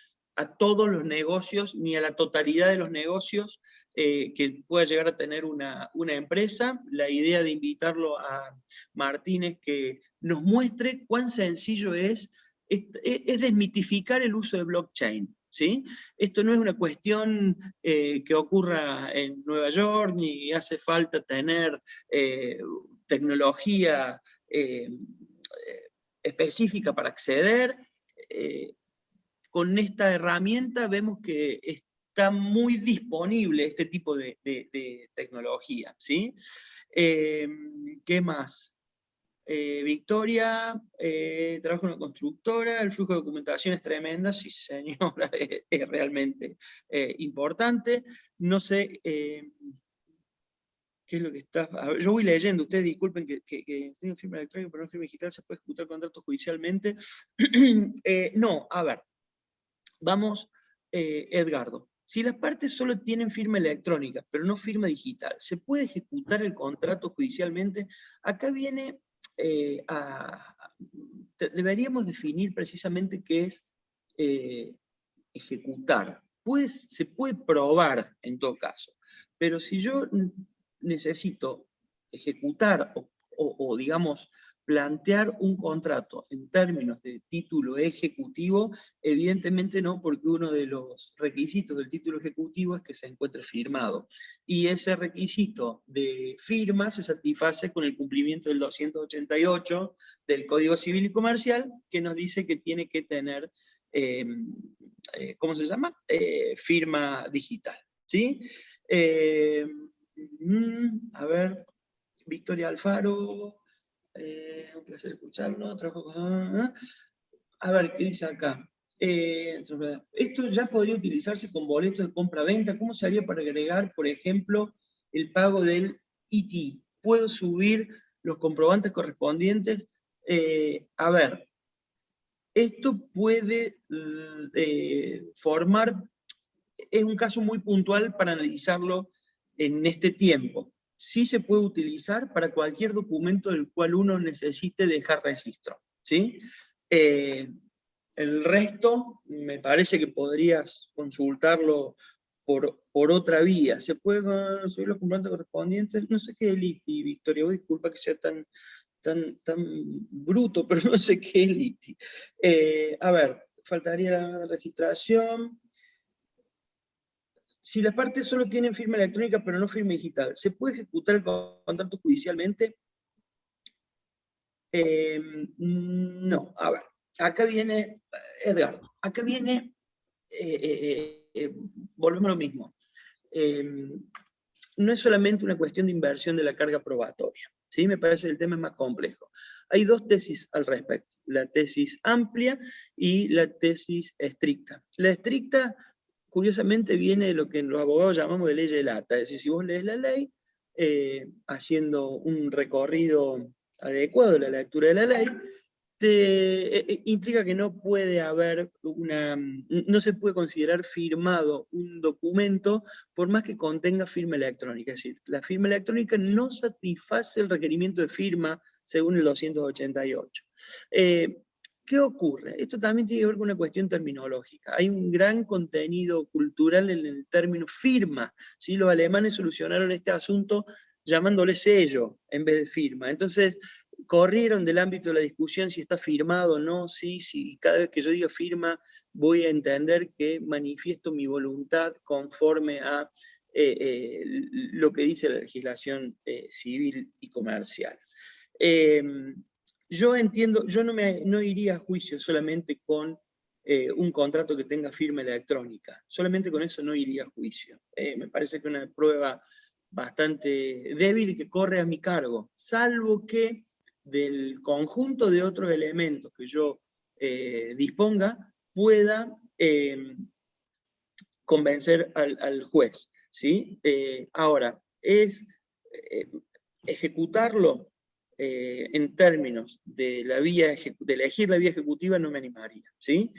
Speaker 3: a todos los negocios, ni a la totalidad de los negocios que pueda llegar a tener una empresa. La idea de invitarlo a Martínez que nos muestre cuán sencillo es desmitificar el uso de blockchain. ¿Sí? Esto no es una cuestión que ocurra en Nueva York, ni hace falta tener tecnología específica para acceder. Con esta herramienta vemos que está muy disponible este tipo de tecnología, ¿sí? ¿Qué más? Victoria, trabajo en una constructora, el flujo de documentación es tremenda, sí señora, es realmente importante. No sé qué es lo que está... A ver, yo voy leyendo, ustedes disculpen que tengo firma electrónica, pero no firma digital, se puede ejecutar contratos judicialmente. No, a ver, vamos, Edgardo. Si las partes solo tienen firma electrónica, pero no firma digital, ¿se puede ejecutar el contrato judicialmente? Acá viene deberíamos definir precisamente qué es ejecutar. Se puede probar en todo caso, pero si yo necesito ejecutar o digamos, plantear un contrato en términos de título ejecutivo, evidentemente no, porque uno de los requisitos del título ejecutivo es que se encuentre firmado. Y ese requisito de firma se satisface con el cumplimiento del 288 del Código Civil y Comercial, que nos dice que tiene que tener, ¿cómo se llama? Firma digital, ¿sí? A ver, Victoria Alfaro... un placer escucharlo, trabajo con... A ver, ¿qué dice acá? Esto ya podría utilizarse con boletos de compra-venta. ¿Cómo se haría para agregar, por ejemplo, el pago del IT? ¿Puedo subir los comprobantes correspondientes? A ver, esto puede formar, es un caso muy puntual para analizarlo en este tiempo. Sí se puede utilizar para cualquier documento del cual uno necesite dejar registro, ¿sí? El resto, me parece que podrías consultarlo por otra vía. Se puede subir los complementos correspondientes, no sé qué es LITI, Victoria, vos disculpa que sea tan bruto, pero no sé qué es LITI. A ver, faltaría la registración. Si las partes solo tienen firma electrónica pero no firma digital, ¿se puede ejecutar el contrato judicialmente? No, a ver, acá viene, Edgardo, acá viene, volvemos a lo mismo. No es solamente una cuestión de inversión de la carga probatoria, ¿sí? Me parece que el tema es más complejo. Hay dos tesis al respecto, la tesis amplia y la tesis estricta. La estricta, curiosamente, viene de lo que los abogados llamamos de ley de lata, es decir, si vos lees la ley, haciendo un recorrido adecuado de la lectura de la ley, implica que no puede haber no se puede considerar firmado un documento por más que contenga firma electrónica. Es decir, la firma electrónica no satisface el requerimiento de firma según el 288. ¿Qué ocurre? Esto también tiene que ver con una cuestión terminológica. Hay un gran contenido cultural en el término firma, ¿sí? Los alemanes solucionaron este asunto llamándole sello en vez de firma. Entonces, corrieron del ámbito de la discusión si está firmado o no, sí, cada vez que yo diga firma voy a entender que manifiesto mi voluntad conforme a lo que dice la legislación civil y comercial. Yo entiendo, yo no iría a juicio solamente con un contrato que tenga firma electrónica, solamente con eso no iría a juicio. Me parece que es una prueba bastante débil y que corre a mi cargo, salvo que del conjunto de otros elementos que yo disponga, pueda convencer al juez, ¿sí? Ahora, ejecutarlo en términos de de elegir la vía ejecutiva no me animaría, ¿sí?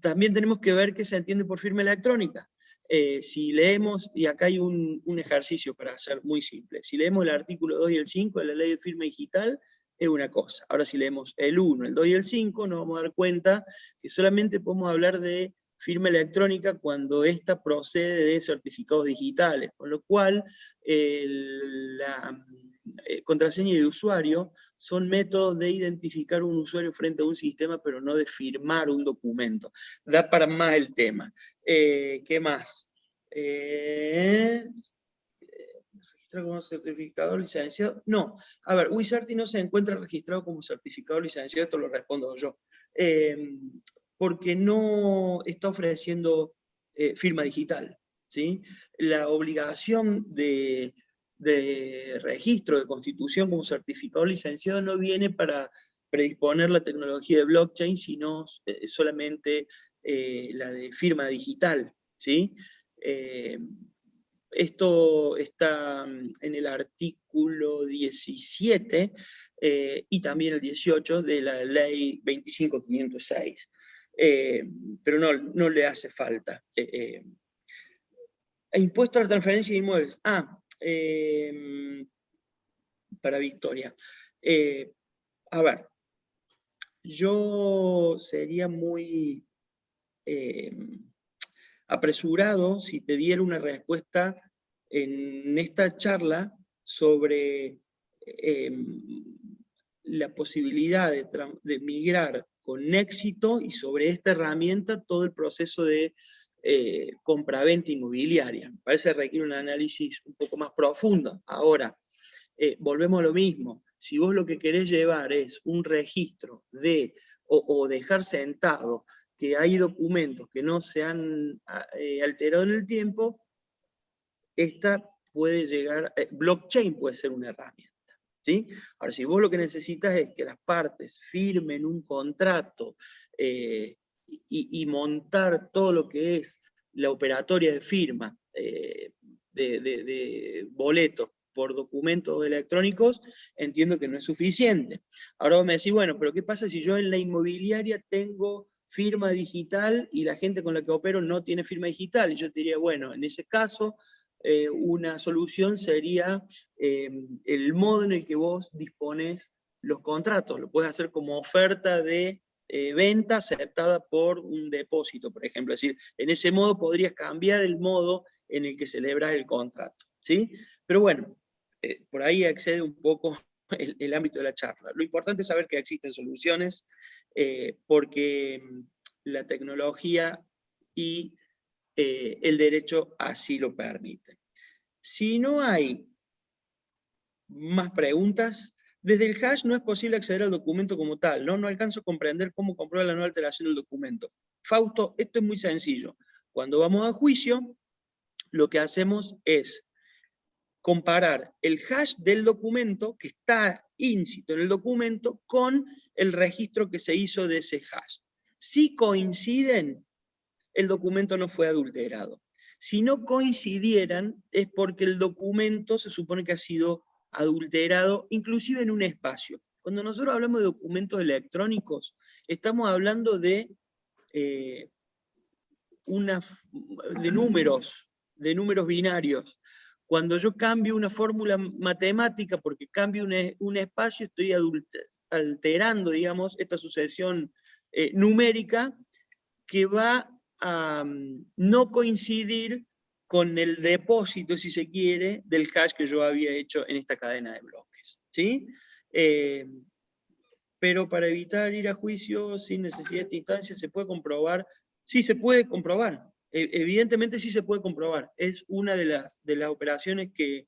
Speaker 3: También tenemos que ver qué se entiende por firma electrónica. Si leemos, y acá hay un ejercicio para hacer muy simple, si leemos el artículo 2 y el 5 de la ley de firma digital, es una cosa. Ahora si leemos el 1, el 2 y el 5, nos vamos a dar cuenta que solamente podemos hablar de firma electrónica cuando ésta procede de certificados digitales, con lo cual la contraseña de usuario son métodos de identificar un usuario frente a un sistema, pero no de firmar un documento. Da para más el tema. ¿Qué más? ¿Registrado como certificado licenciado? No. A ver, Wizardy no se encuentra registrado como certificado licenciado, esto lo respondo yo. Porque no está ofreciendo firma digital, ¿sí? La obligación de registro de constitución como certificado licenciado no viene para predisponer la tecnología de blockchain, sino solamente la de firma digital, ¿sí? Esto está en el artículo 17 y también el 18 de la ley 25506. Pero no le hace falta. Impuesto a la transferencia de inmuebles. Para Victoria. A ver, yo sería muy apresurado si te diera una respuesta en esta charla sobre la posibilidad de migrar con éxito y sobre esta herramienta todo el proceso de compraventa inmobiliaria. Me parece que requiere un análisis un poco más profundo. Ahora, volvemos a lo mismo. Si vos lo que querés llevar es un registro o dejar sentado que hay documentos que no se han alterado en el tiempo, esta puede llegar, blockchain puede ser una herramienta, ¿sí? Ahora, si vos lo que necesitas es que las partes firmen un contrato y montar todo lo que es la operatoria de firma de boletos por documentos electrónicos, entiendo que no es suficiente. Ahora vos me decís, bueno, pero ¿qué pasa si yo en la inmobiliaria tengo firma digital y la gente con la que opero no tiene firma digital? Y yo te diría, bueno, en ese caso, una solución sería el modo en el que vos dispones los contratos. Lo puedes hacer como oferta de venta aceptada por un depósito, por ejemplo. Es decir, en ese modo podrías cambiar el modo en el que celebras el contrato, ¿sí? Pero bueno, por ahí excede un poco el ámbito de la charla. Lo importante es saber que existen soluciones, porque la tecnología y el derecho así lo permiten. Si no hay más preguntas, desde el hash no es posible acceder al documento como tal, ¿no? No alcanzo a comprender cómo comprueba la no alteración del documento. Fausto, esto es muy sencillo. Cuando vamos a juicio, lo que hacemos es comparar el hash del documento, que está íncito en el documento, con el registro que se hizo de ese hash. Si coinciden, el documento no fue adulterado. Si no coincidieran, es porque el documento se supone que ha sido adulterado, inclusive en un espacio. Cuando nosotros hablamos de documentos electrónicos, estamos hablando de números binarios. Cuando yo cambio una fórmula matemática porque cambio un espacio, estoy alterando, digamos, esta sucesión numérica que va a no coincidir con el depósito, si se quiere, del hash que yo había hecho en esta cadena de bloques, ¿sí? Pero para evitar ir a juicio sin necesidad de esta instancia, ¿se puede comprobar? Sí, se puede comprobar. Evidentemente sí se puede comprobar. Es una de las operaciones que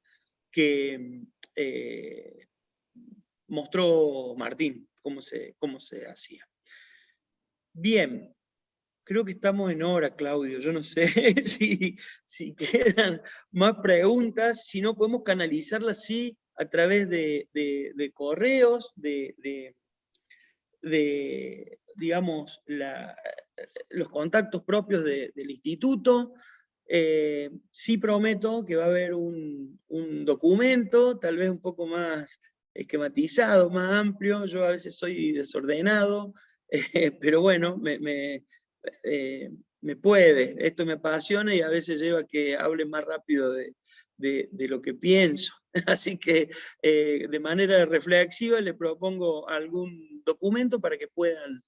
Speaker 3: mostró Martín, cómo se hacía. Bien, creo que estamos en hora, Claudio. Yo no sé si quedan más preguntas, si no podemos canalizarlas, sí, a través de correos, digamos, los contactos propios del instituto. Sí prometo que va a haber un documento, tal vez un poco más esquematizado, más amplio. Yo a veces soy desordenado, pero bueno, me puede, esto me apasiona y a veces lleva a que hable más rápido de lo que pienso. Así que de manera reflexiva le propongo algún documento para que puedan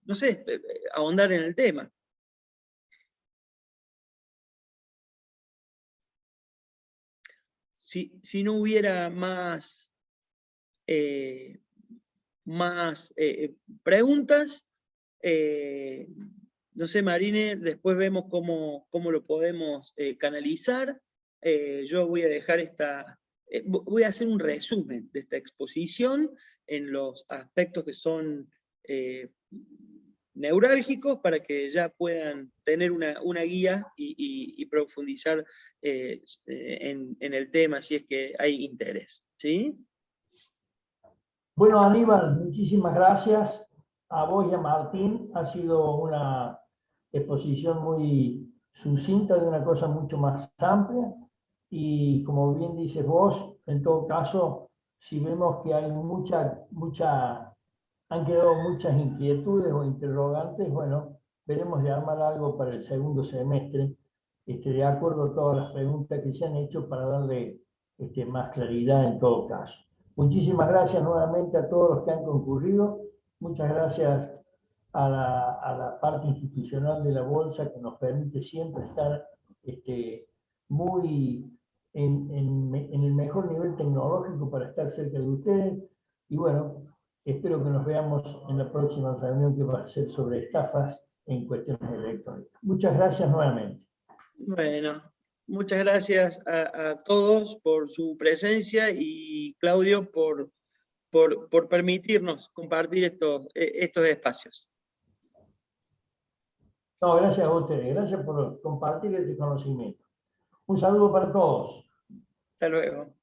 Speaker 3: no sé, ahondar en el tema. Si no hubiera más preguntas, no sé, Marine, después vemos cómo lo podemos canalizar. Yo voy a dejar voy a hacer un resumen de esta exposición en los aspectos que son neurálgicos para que ya puedan tener una guía y profundizar en el tema si es que hay interés, ¿sí?
Speaker 2: Bueno, Aníbal, muchísimas gracias a vos y a Martín. Ha sido una exposición muy sucinta de una cosa mucho más amplia. Y como bien dices vos, en todo caso, si vemos que hay han quedado muchas inquietudes o interrogantes, bueno, veremos de armar algo para el segundo semestre, de acuerdo a todas las preguntas que se han hecho para darle más claridad en todo caso. Muchísimas gracias nuevamente a todos los que han concurrido. Muchas gracias a la parte institucional de la Bolsa que nos permite siempre estar muy en el mejor nivel tecnológico para estar cerca de ustedes. Y bueno, espero que nos veamos en la próxima reunión que va a ser sobre estafas en cuestiones electrónicas. Muchas gracias nuevamente.
Speaker 3: Bueno, muchas gracias a todos por su presencia y Claudio por permitirnos compartir estos espacios.
Speaker 2: No, gracias a ustedes. Gracias por compartir este conocimiento. Un saludo para todos.
Speaker 3: Hasta luego.